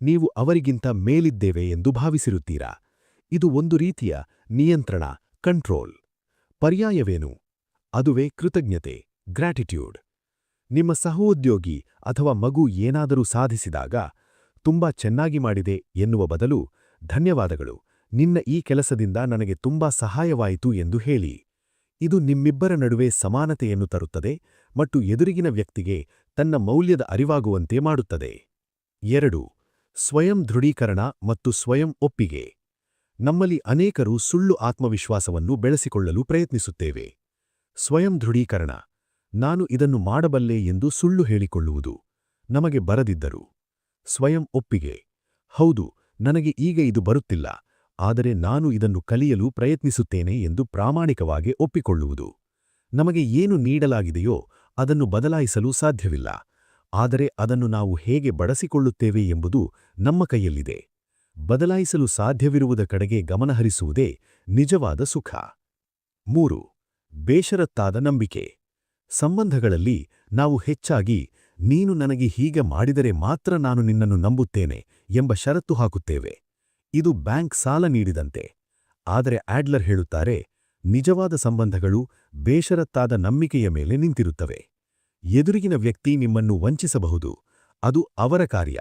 ನೀವು ಅವರಿಗಿಂತ ಮೇಲಿದ್ದೇವೆ ಎಂದು ಭಾವಿಸಿರುತ್ತೀರಾ. ಇದು ಒಂದು ರೀತಿಯ ನಿಯಂತ್ರಣ, ಕಂಟ್ರೋಲ್. ಪರ್ಯಾಯವೇನು? ಅದುವೇ ಕೃತಜ್ಞತೆ, ಗ್ರ್ಯಾಟಿಟ್ಯೂಡ್. ನಿಮ್ಮ ಸಹೋದ್ಯೋಗಿ ಅಥವಾ ಮಗು ಏನಾದರೂ ಸಾಧಿಸಿದಾಗ ತುಂಬಾ ಚೆನ್ನಾಗಿ ಮಾಡಿದೆ ಎನ್ನುವ ಬದಲು ಧನ್ಯವಾದಗಳು, ನಿನ್ನ ಈ ಕೆಲಸದಿಂದ ನನಗೆ ತುಂಬಾ ಸಹಾಯವಾಯಿತು ಎಂದು ಹೇಳಿ. ಇದು ನಿಮ್ಮಿಬ್ಬರ ನಡುವೆ ಸಮಾನತೆಯನ್ನು ತರುತ್ತದೆ ಮತ್ತು ಎದುರಿಗಿನ ವ್ಯಕ್ತಿಗೆ ತನ್ನ ಮೌಲ್ಯದ ಅರಿವಾಗುವಂತೆ ಮಾಡುತ್ತದೆ. 2. ಸ್ವಯಂ ದೃಢೀಕರಣ ಮತ್ತು ಸ್ವಯಂ ಒಪ್ಪಿಗೆ. ನಮ್ಮಲ್ಲಿ ಅನೇಕರು ಸುಳ್ಳು ಆತ್ಮವಿಶ್ವಾಸವನ್ನು ಬೆಳೆಸಿಕೊಳ್ಳಲು ಪ್ರಯತ್ನಿಸುತ್ತೇವೆ. ಸ್ವಯಂ ದೃಢೀಕರಣ: ನಾನು ಇದನ್ನು ಮಾಡಬಲ್ಲೆ ಎಂದು ಸುಳ್ಳು ಹೇಳಿಕೊಳ್ಳುವುದು. ನಮಗೆ ಬರದಿದ್ದರು. ಸ್ವಯಂ ಒಪ್ಪಿಗೆ. ಹೌದು, ನನಗೆ ಈಗ ಇದು ಬರುತ್ತಿಲ್ಲ, ಆದರೆ ನಾನು ಇದನ್ನು ಕಲಿಯಲು ಪ್ರಯತ್ನಿಸುತ್ತೇನೆ ಎಂದು ಪ್ರಾಮಾಣಿಕವಾಗಿ ಒಪ್ಪಿಕೊಳ್ಳುವುದು. ನಮಗೆ ಏನು ನೀಡಲಾಗಿದೆಯೋ ಅದನ್ನು ಬದಲಾಯಿಸಲು ಸಾಧ್ಯವಿಲ್ಲ, ಆದರೆ ಅದನ್ನು ನಾವು ಹೇಗೆ ಬಳಸಿಕೊಳ್ಳುತ್ತೇವೆ ಎಂಬುದು ನಮ್ಮ ಕೈಯಲ್ಲಿದೆ. ಬದಲಾಯಿಸಲು ಸಾಧ್ಯವಿರುವುದ ಕಡೆಗೆ ಗಮನಹರಿಸುವುದೇ ನಿಜವಾದ ಸುಖ. 3. ಬೇಷರತ್ತಾದ ನಂಬಿಕೆ. ಸಂಬಂಧಗಳಲ್ಲಿ ನಾವು ಹೆಚ್ಚಾಗಿ ನೀನು ನನಗೆ ಹೀಗೆ ಮಾಡಿದರೆ ಮಾತ್ರ ನಾನು ನಿನ್ನನ್ನು ನಂಬುತ್ತೇನೆ ಎಂಬ ಷರತ್ತು ಹಾಕುತ್ತೇವೆ. ಇದು ಬ್ಯಾಂಕ್ ಸಾಲ ನೀಡಿದಂತೆ. ಆದರೆ ಆಡ್ಲರ್ ಹೇಳುತ್ತಾರೆ, ನಿಜವಾದ ಸಂಬಂಧಗಳು ಬೇಷರತ್ತಾದ ನಂಬಿಕೆಯ ಮೇಲೆ ನಿಂತಿರುತ್ತವೆ. ಎದುರಿಗಿನ ವ್ಯಕ್ತಿ ನಿಮ್ಮನ್ನು ವಂಚಿಸಬಹುದು, ಅದು ಅವರ ಕಾರ್ಯ.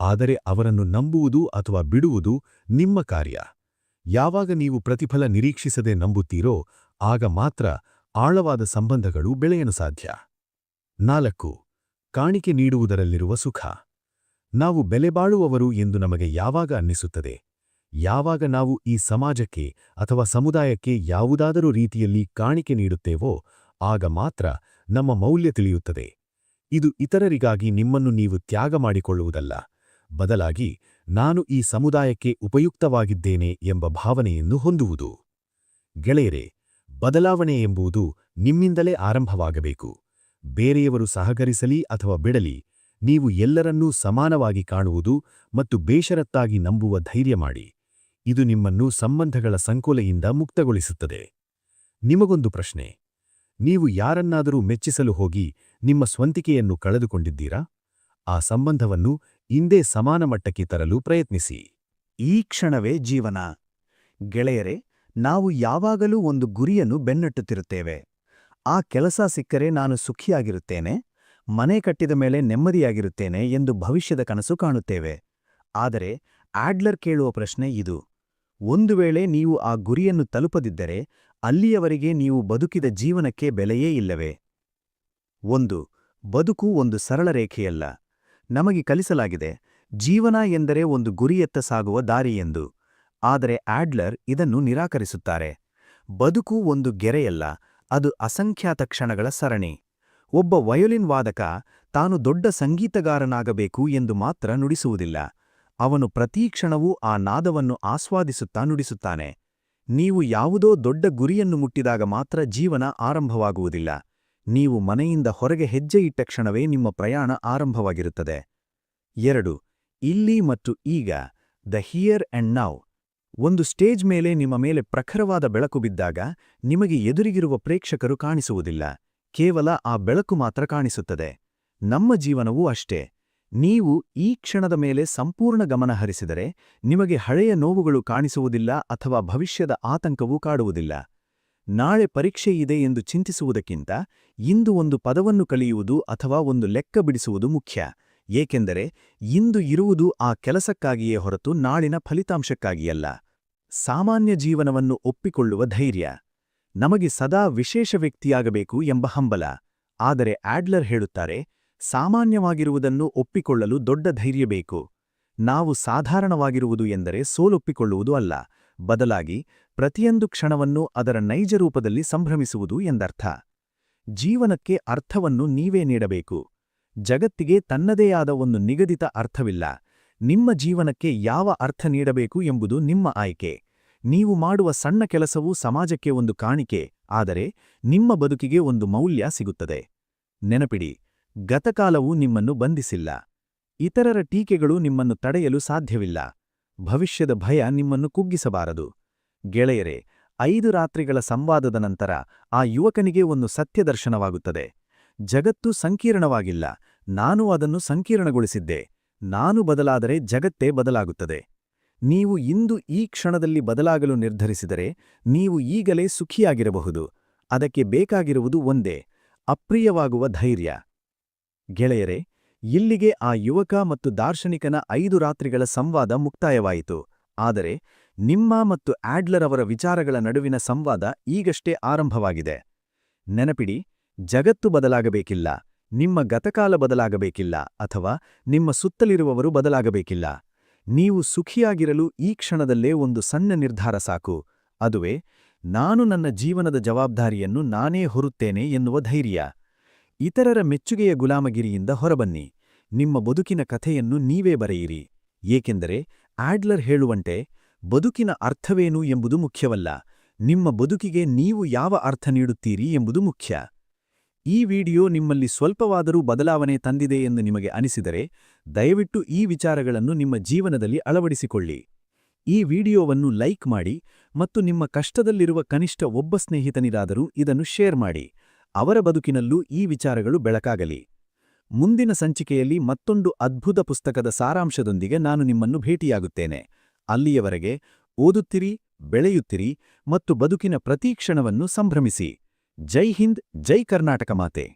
ಆದರೆ ಅವರನ್ನು ನಂಬುವುದು ಅಥವಾ ಬಿಡುವುದು ನಿಮ್ಮ ಕಾರ್ಯ. ಯಾವಾಗ ನೀವು ಪ್ರತಿಫಲ ನಿರೀಕ್ಷಿಸದೆ ನಂಬುತ್ತೀರೋ ಆಗ ಮಾತ್ರ ಆಳವಾದ ಸಂಬಂಧಗಳು ಬೆಳೆಯಲು ಸಾಧ್ಯ. 4. ಕಾಣಿಕೆ ನೀಡುವುದರಲ್ಲಿರುವ ಸುಖ. ನಾವು ಬೆಲೆಬಾಳುವವರು ಎಂದು ನಮಗೆ ಯಾವಾಗ ಅನ್ನಿಸುತ್ತದೆ, ಯಾವಾಗ ನಾವು ಈ ಸಮಾಜಕ್ಕೆ ಅಥವಾ ಸಮುದಾಯಕ್ಕೆ ಯಾವುದಾದರೂ ರೀತಿಯಲ್ಲಿ ಕಾಣಿಕೆ ನೀಡುತ್ತೇವೋ ಆಗ ಮಾತ್ರ ನಮ್ಮ ಮೌಲ್ಯ ತಿಳಿಯುತ್ತದೆ. ಇದು ಇತರರಿಗಾಗಿ ನಿಮ್ಮನ್ನು ನೀವು ತ್ಯಾಗ ಮಾಡಿಕೊಳ್ಳುವುದಲ್ಲ, ಬದಲಾಗಿ ನಾನು ಈ ಸಮುದಾಯಕ್ಕೆ ಉಪಯುಕ್ತವಾಗಿದ್ದೇನೆ ಎಂಬ ಭಾವನೆಯನ್ನು ಹೊಂದುವುದು. ಗೆಳೆಯರೇ, ಬದಲಾವಣೆ ಎಂಬುದು ನಿಮ್ಮಿಂದಲೇ ಆರಂಭವಾಗಬೇಕು. ಬೇರೆಯವರು ಸಹಕರಿಸಲಿ ಅಥವಾ ಬಿಡಲಿ, ನೀವು ಎಲ್ಲರನ್ನೂ ಸಮಾನವಾಗಿ ಕಾಣುವುದು ಮತ್ತು ಬೇಷರತ್ತಾಗಿ ನಂಬುವ ಧೈರ್ಯ ಮಾಡಿ. ಇದು ನಿಮ್ಮನ್ನು ಸಂಬಂಧಗಳ ಸಂಕೋಲೆಯಿಂದ ಮುಕ್ತಗೊಳಿಸುತ್ತದೆ. ನಿಮಗೊಂದು ಪ್ರಶ್ನೆ. ನೀವು ಯಾರನ್ನಾದರೂ ಮೆಚ್ಚಿಸಲು ಹೋಗಿ ನಿಮ್ಮ ಸ್ವಂತಿಕೆಯನ್ನು ಕಳೆದುಕೊಂಡಿದ್ದೀರಾ? ಆ ಸಂಬಂಧವನ್ನು ಇಂದೇ ಸಮಾನ ಮಟ್ಟಕ್ಕೆ ತರಲು ಪ್ರಯತ್ನಿಸಿ. ಈ ಕ್ಷಣವೇ ಜೀವನ. ಗೆಳೆಯರೇ, ನಾವು ಯಾವಾಗಲೂ ಒಂದು ಗುರಿಯನ್ನು ಬೆನ್ನಟ್ಟುತ್ತಿರುತ್ತೇವೆ. ಆ ಕೆಲಸ ಸಿಕ್ಕರೆ ನಾನು ಸುಖಿಯಾಗಿರುತ್ತೇನೆ, ಮನೆ ಕಟ್ಟಿದ ಮೇಲೆ ನೆಮ್ಮದಿಯಾಗಿರುತ್ತೇನೆ ಎಂದು ಭವಿಷ್ಯದ ಕನಸು ಕಾಣುತ್ತೇವೆ. ಆದರೆ ಆಡ್ಲರ್ ಕೇಳುವ ಪ್ರಶ್ನೆ ಇದು: ಒಂದು ವೇಳೆ ನೀವು ಆ ಗುರಿಯನ್ನು ತಲುಪದಿದ್ದರೆ ಅಲ್ಲಿಯವರೆಗೆ ನೀವು ಬದುಕಿದ ಜೀವನಕ್ಕೆ ಬೆಲೆಯೇ ಇಲ್ಲವೇ? 1. ಬದುಕು ಒಂದು ಸರಳ ರೇಖೆಯಲ್ಲ. ನಮಗೆ ಕಲಿಸಲಾಗಿದೆ, ಜೀವನ ಎಂದರೆ ಒಂದು ಗುರಿಯತ್ತ ಸಾಗುವ ದಾರಿ ಎಂದು. ಆದರೆ ಆಡ್ಲರ್ ಇದನ್ನು ನಿರಾಕರಿಸುತ್ತಾರೆ. ಬದುಕು ಒಂದು ಗೆರೆಯಲ್ಲ, ಅದು ಅಸಂಖ್ಯಾತ ಕ್ಷಣಗಳ ಸರಣಿ. ಒಬ್ಬ ವಯೋಲಿನ್ ವಾದಕ ತಾನು ದೊಡ್ಡ ಸಂಗೀತಗಾರನಾಗಬೇಕು ಎಂದು ಮಾತ್ರ ನುಡಿಸುವುದಿಲ್ಲ. ಅವನು ಪ್ರತೀ ಕ್ಷಣವೂ ಆ ನಾದವನ್ನು ಆಸ್ವಾದಿಸುತ್ತಾ ನುಡಿಸುತ್ತಾನೆ. ನೀವು ಯಾವುದೋ ದೊಡ್ಡ ಗುರಿಯನ್ನು ಮುಟ್ಟಿದಾಗ ಮಾತ್ರ ಜೀವನ ಆರಂಭವಾಗುವುದಿಲ್ಲ. ನೀವು ಮನೆಯಿಂದ ಹೊರಗೆ ಹೆಜ್ಜೆ ಇಟ್ಟ ಕ್ಷಣವೇ ನಿಮ್ಮ ಪ್ರಯಾಣ ಆರಂಭವಾಗಿರುತ್ತದೆ. 2. ಇಲ್ಲಿ ಮತ್ತು ಈಗ, ದ ಹಿಯರ್ ಅಂಡ್ ನೌ. ಒಂದು ಸ್ಟೇಜ್ ಮೇಲೆ ನಿಮ್ಮ ಮೇಲೆ ಪ್ರಖರವಾದ ಬೆಳಕು ಬಿದ್ದಾಗ ನಿಮಗೆ ಎದುರಿಗಿರುವ ಪ್ರೇಕ್ಷಕರು ಕಾಣಿಸುವುದಿಲ್ಲ, ಕೇವಲ ಆ ಬೆಳಕು ಮಾತ್ರ ಕಾಣಿಸುತ್ತದೆ. ನಮ್ಮ ಜೀವನವೂ ಅಷ್ಟೇ. ನೀವು ಈ ಕ್ಷಣದ ಮೇಲೆ ಸಂಪೂರ್ಣ ಗಮನ ಹರಿಸಿದರೆ ನಿಮಗೆ ಹಳೆಯ ನೋವುಗಳು ಕಾಣಿಸುವುದಿಲ್ಲ ಅಥವಾ ಭವಿಷ್ಯದ ಆತಂಕವೂ ಕಾಡುವುದಿಲ್ಲ. ನಾಳೆ ಪರೀಕ್ಷೆ ಇದೆ ಎಂದು ಚಿಂತಿಸುವುದಕ್ಕಿಂತ ಇಂದು ಒಂದು ಪದವನ್ನು ಕಲಿಯುವುದು ಅಥವಾ ಒಂದು ಲೆಕ್ಕ ಬಿಡಿಸುವುದು ಮುಖ್ಯ. ಏಕೆಂದರೆ ಇಂದು ಇರುವುದು ಆ ಕೆಲಸಕ್ಕಾಗಿಯೇ ಹೊರತು ನಾಳಿನ ಫಲಿತಾಂಶಕ್ಕಾಗಿಯಲ್ಲ. ಸಾಮಾನ್ಯ ಜೀವನವನ್ನು ಒಪ್ಪಿಕೊಳ್ಳುವ ಧೈರ್ಯ. ನಮಗೆ ಸದಾ ವಿಶೇಷ ವ್ಯಕ್ತಿಯಾಗಬೇಕು ಎಂಬ ಹಂಬಲ. ಆದರೆ ಆಡ್ಲರ್ ಹೇಳುತ್ತಾರೆ, ಸಾಮಾನ್ಯವಾಗಿರುವುದನ್ನು ಒಪ್ಪಿಕೊಳ್ಳಲು ದೊಡ್ಡ ಧೈರ್ಯ ಬೇಕು. ನಾವು ಸಾಧಾರಣವಾಗಿರುವುದು ಎಂದರೆ ಸೋಲೊಪ್ಪಿಕೊಳ್ಳುವುದು ಅಲ್ಲ, ಬದಲಾಗಿ ಪ್ರತಿಯೊಂದು ಕ್ಷಣವನ್ನು ಅದರ ನೈಜ ರೂಪದಲ್ಲಿ ಸಂಭ್ರಮಿಸುವುದು ಎಂದರ್ಥ. ಜೀವನಕ್ಕೆ ಅರ್ಥವನ್ನು ನೀವೇ ನೀಡಬೇಕು. ಜಗತ್ತಿಗೆ ತನ್ನದೇ ಆದ ಒಂದು ನಿಗದಿತ ಅರ್ಥವಿಲ್ಲ. ನಿಮ್ಮ ಜೀವನಕ್ಕೆ ಯಾವ ಅರ್ಥ ನೀಡಬೇಕು ಎಂಬುದು ನಿಮ್ಮ ಆಯ್ಕೆ. ನೀವು ಮಾಡುವ ಸಣ್ಣ ಕೆಲಸವೂ ಸಮಾಜಕ್ಕೆ ಒಂದು ಕಾಣಿಕೆ, ಆದರೆ ನಿಮ್ಮ ಬದುಕಿಗೆ ಒಂದು ಮೌಲ್ಯ ಸಿಗುತ್ತದೆ. ನೆನಪಿಡಿ, ಗತಕಾಲವು ನಿಮ್ಮನ್ನು ಬಂಧಿಸಿಲ್ಲ. ಇತರರ ಟೀಕೆಗಳು ನಿಮ್ಮನ್ನು ತಡೆಯಲು ಸಾಧ್ಯವಿಲ್ಲ. ಭವಿಷ್ಯದ ಭಯ ನಿಮ್ಮನ್ನು ಕುಗ್ಗಿಸಬಾರದು. ಗೆಳೆಯರೇ, 5 ರಾತ್ರಿಗಳ ಸಂವಾದದ ನಂತರ ಆ ಯುವಕನಿಗೆ ಒಂದು ಸತ್ಯದರ್ಶನವಾಗುತ್ತದೆ. ಜಗತ್ತು ಸಂಕೀರ್ಣವಾಗಿಲ್ಲ, ನಾನು ಅದನ್ನು ಸಂಕೀರ್ಣಗೊಳಿಸಿದ್ದೆ. ನಾನು ಬದಲಾದರೆ ಜಗತ್ತೇ ಬದಲಾಗುತ್ತದೆ. ನೀವು ಇಂದು ಈ ಕ್ಷಣದಲ್ಲಿ ಬದಲಾಗಲು ನಿರ್ಧರಿಸಿದರೆ ನೀವು ಈಗಲೇ ಸುಖಿಯಾಗಿರಬಹುದು. ಅದಕ್ಕೆ ಬೇಕಾಗಿರುವುದು ಒಂದೇ: ಅಪ್ರಿಯವಾಗುವ ಧೈರ್ಯ. ಗೆಳೆಯರೇ, ಇಲ್ಲಿಗೆ ಆ ಯುವಕ ಮತ್ತು ದಾರ್ಶನಿಕನ 5 ರಾತ್ರಿಗಳ ಸಂವಾದ ಮುಕ್ತಾಯವಾಯಿತು. ಆದರೆ ನಿಮ್ಮ ಮತ್ತು ಆಡ್ಲರ್ ಅವರ ವಿಚಾರಗಳ ನಡುವಿನ ಸಂವಾದ ಈಗಷ್ಟೇ ಆರಂಭವಾಗಿದೆ. ನೆನಪಿಡಿ, ಜಗತ್ತು ಬದಲಾಗಬೇಕಿಲ್ಲ, ನಿಮ್ಮ ಗತಕಾಲ ಬದಲಾಗಬೇಕಿಲ್ಲ, ಅಥವಾ ನಿಮ್ಮ ಸುತ್ತಲಿರುವವರು ಬದಲಾಗಬೇಕಿಲ್ಲ. ನೀವು ಸುಖಿಯಾಗಿರಲು ಈ ಕ್ಷಣದಲ್ಲೇ ಒಂದು ಸಣ್ಣ ನಿರ್ಧಾರ ಸಾಕು. ಅದುವೇ, ನಾನು ನನ್ನ ಜೀವನದ ಜವಾಬ್ದಾರಿಯನ್ನು ನಾನೇ ಹೊರುತ್ತೇನೆ ಎನ್ನುವ ಧೈರ್ಯ. ಇತರರ ಮೆಚ್ಚುಗೆಯ ಗುಲಾಮಗಿರಿಯಿಂದ ಹೊರಬನ್ನಿ. ನಿಮ್ಮ ಬದುಕಿನ ಕಥೆಯನ್ನು ನೀವೇ ಬರೆಯಿರಿ. ಏಕೆಂದರೆ ಆಡ್ಲರ್ ಹೇಳುವಂತೆ, ಬದುಕಿನ ಅರ್ಥವೇನು ಎಂಬುದು ಮುಖ್ಯವಲ್ಲ, ನಿಮ್ಮ ಬದುಕಿಗೆ ನೀವು ಯಾವ ಅರ್ಥ ನೀಡುತ್ತೀರಿ ಎಂಬುದು ಮುಖ್ಯ. ಈ ವಿಡಿಯೋ ನಿಮ್ಮಲ್ಲಿ ಸ್ವಲ್ಪವಾದರೂ ಬದಲಾವಣೆ ತಂದಿದೆ ಎಂದು ನಿಮಗೆ ಅನಿಸಿದರೆ, ದಯವಿಟ್ಟು ಈ ವಿಚಾರಗಳನ್ನು ನಿಮ್ಮ ಜೀವನದಲ್ಲಿ ಅಳವಡಿಸಿಕೊಳ್ಳಿ. ಈ ವಿಡಿಯೋವನ್ನು ಲೈಕ್ ಮಾಡಿ ಮತ್ತು ನಿಮ್ಮ ಕಷ್ಟದಲ್ಲಿರುವ ಕನಿಷ್ಠ ಒಬ್ಬ ಸ್ನೇಹಿತನಿಗಾದರೂ ಇದನ್ನು ಶೇರ್ ಮಾಡಿ. ಅವರ ಬದುಕಿನಲ್ಲೂ ಈ ವಿಚಾರಗಳು ಬೆಳಕಾಗಲಿ. ಮುಂದಿನ ಸಂಚಿಕೆಯಲ್ಲಿ ಮತ್ತೊಂದು ಅದ್ಭುತ ಪುಸ್ತಕದ ಸಾರಾಂಶದೊಂದಿಗೆ ನಾನು ನಿಮ್ಮನ್ನು ಭೇಟಿಯಾಗುತ್ತೇನೆ. ಅಲ್ಲಿಯವರೆಗೆ ಓದುತ್ತಿರಿ, ಬೆಳೆಯುತ್ತಿರಿ ಮತ್ತು ಬದುಕಿನ ಪ್ರತಿ ಕ್ಷಣವನ್ನು ಸಂಭ್ರಮಿಸಿ. ಜೈ ಹಿಂದ್, ಜೈ ಕರ್ನಾಟಕ ಮಾತೆ.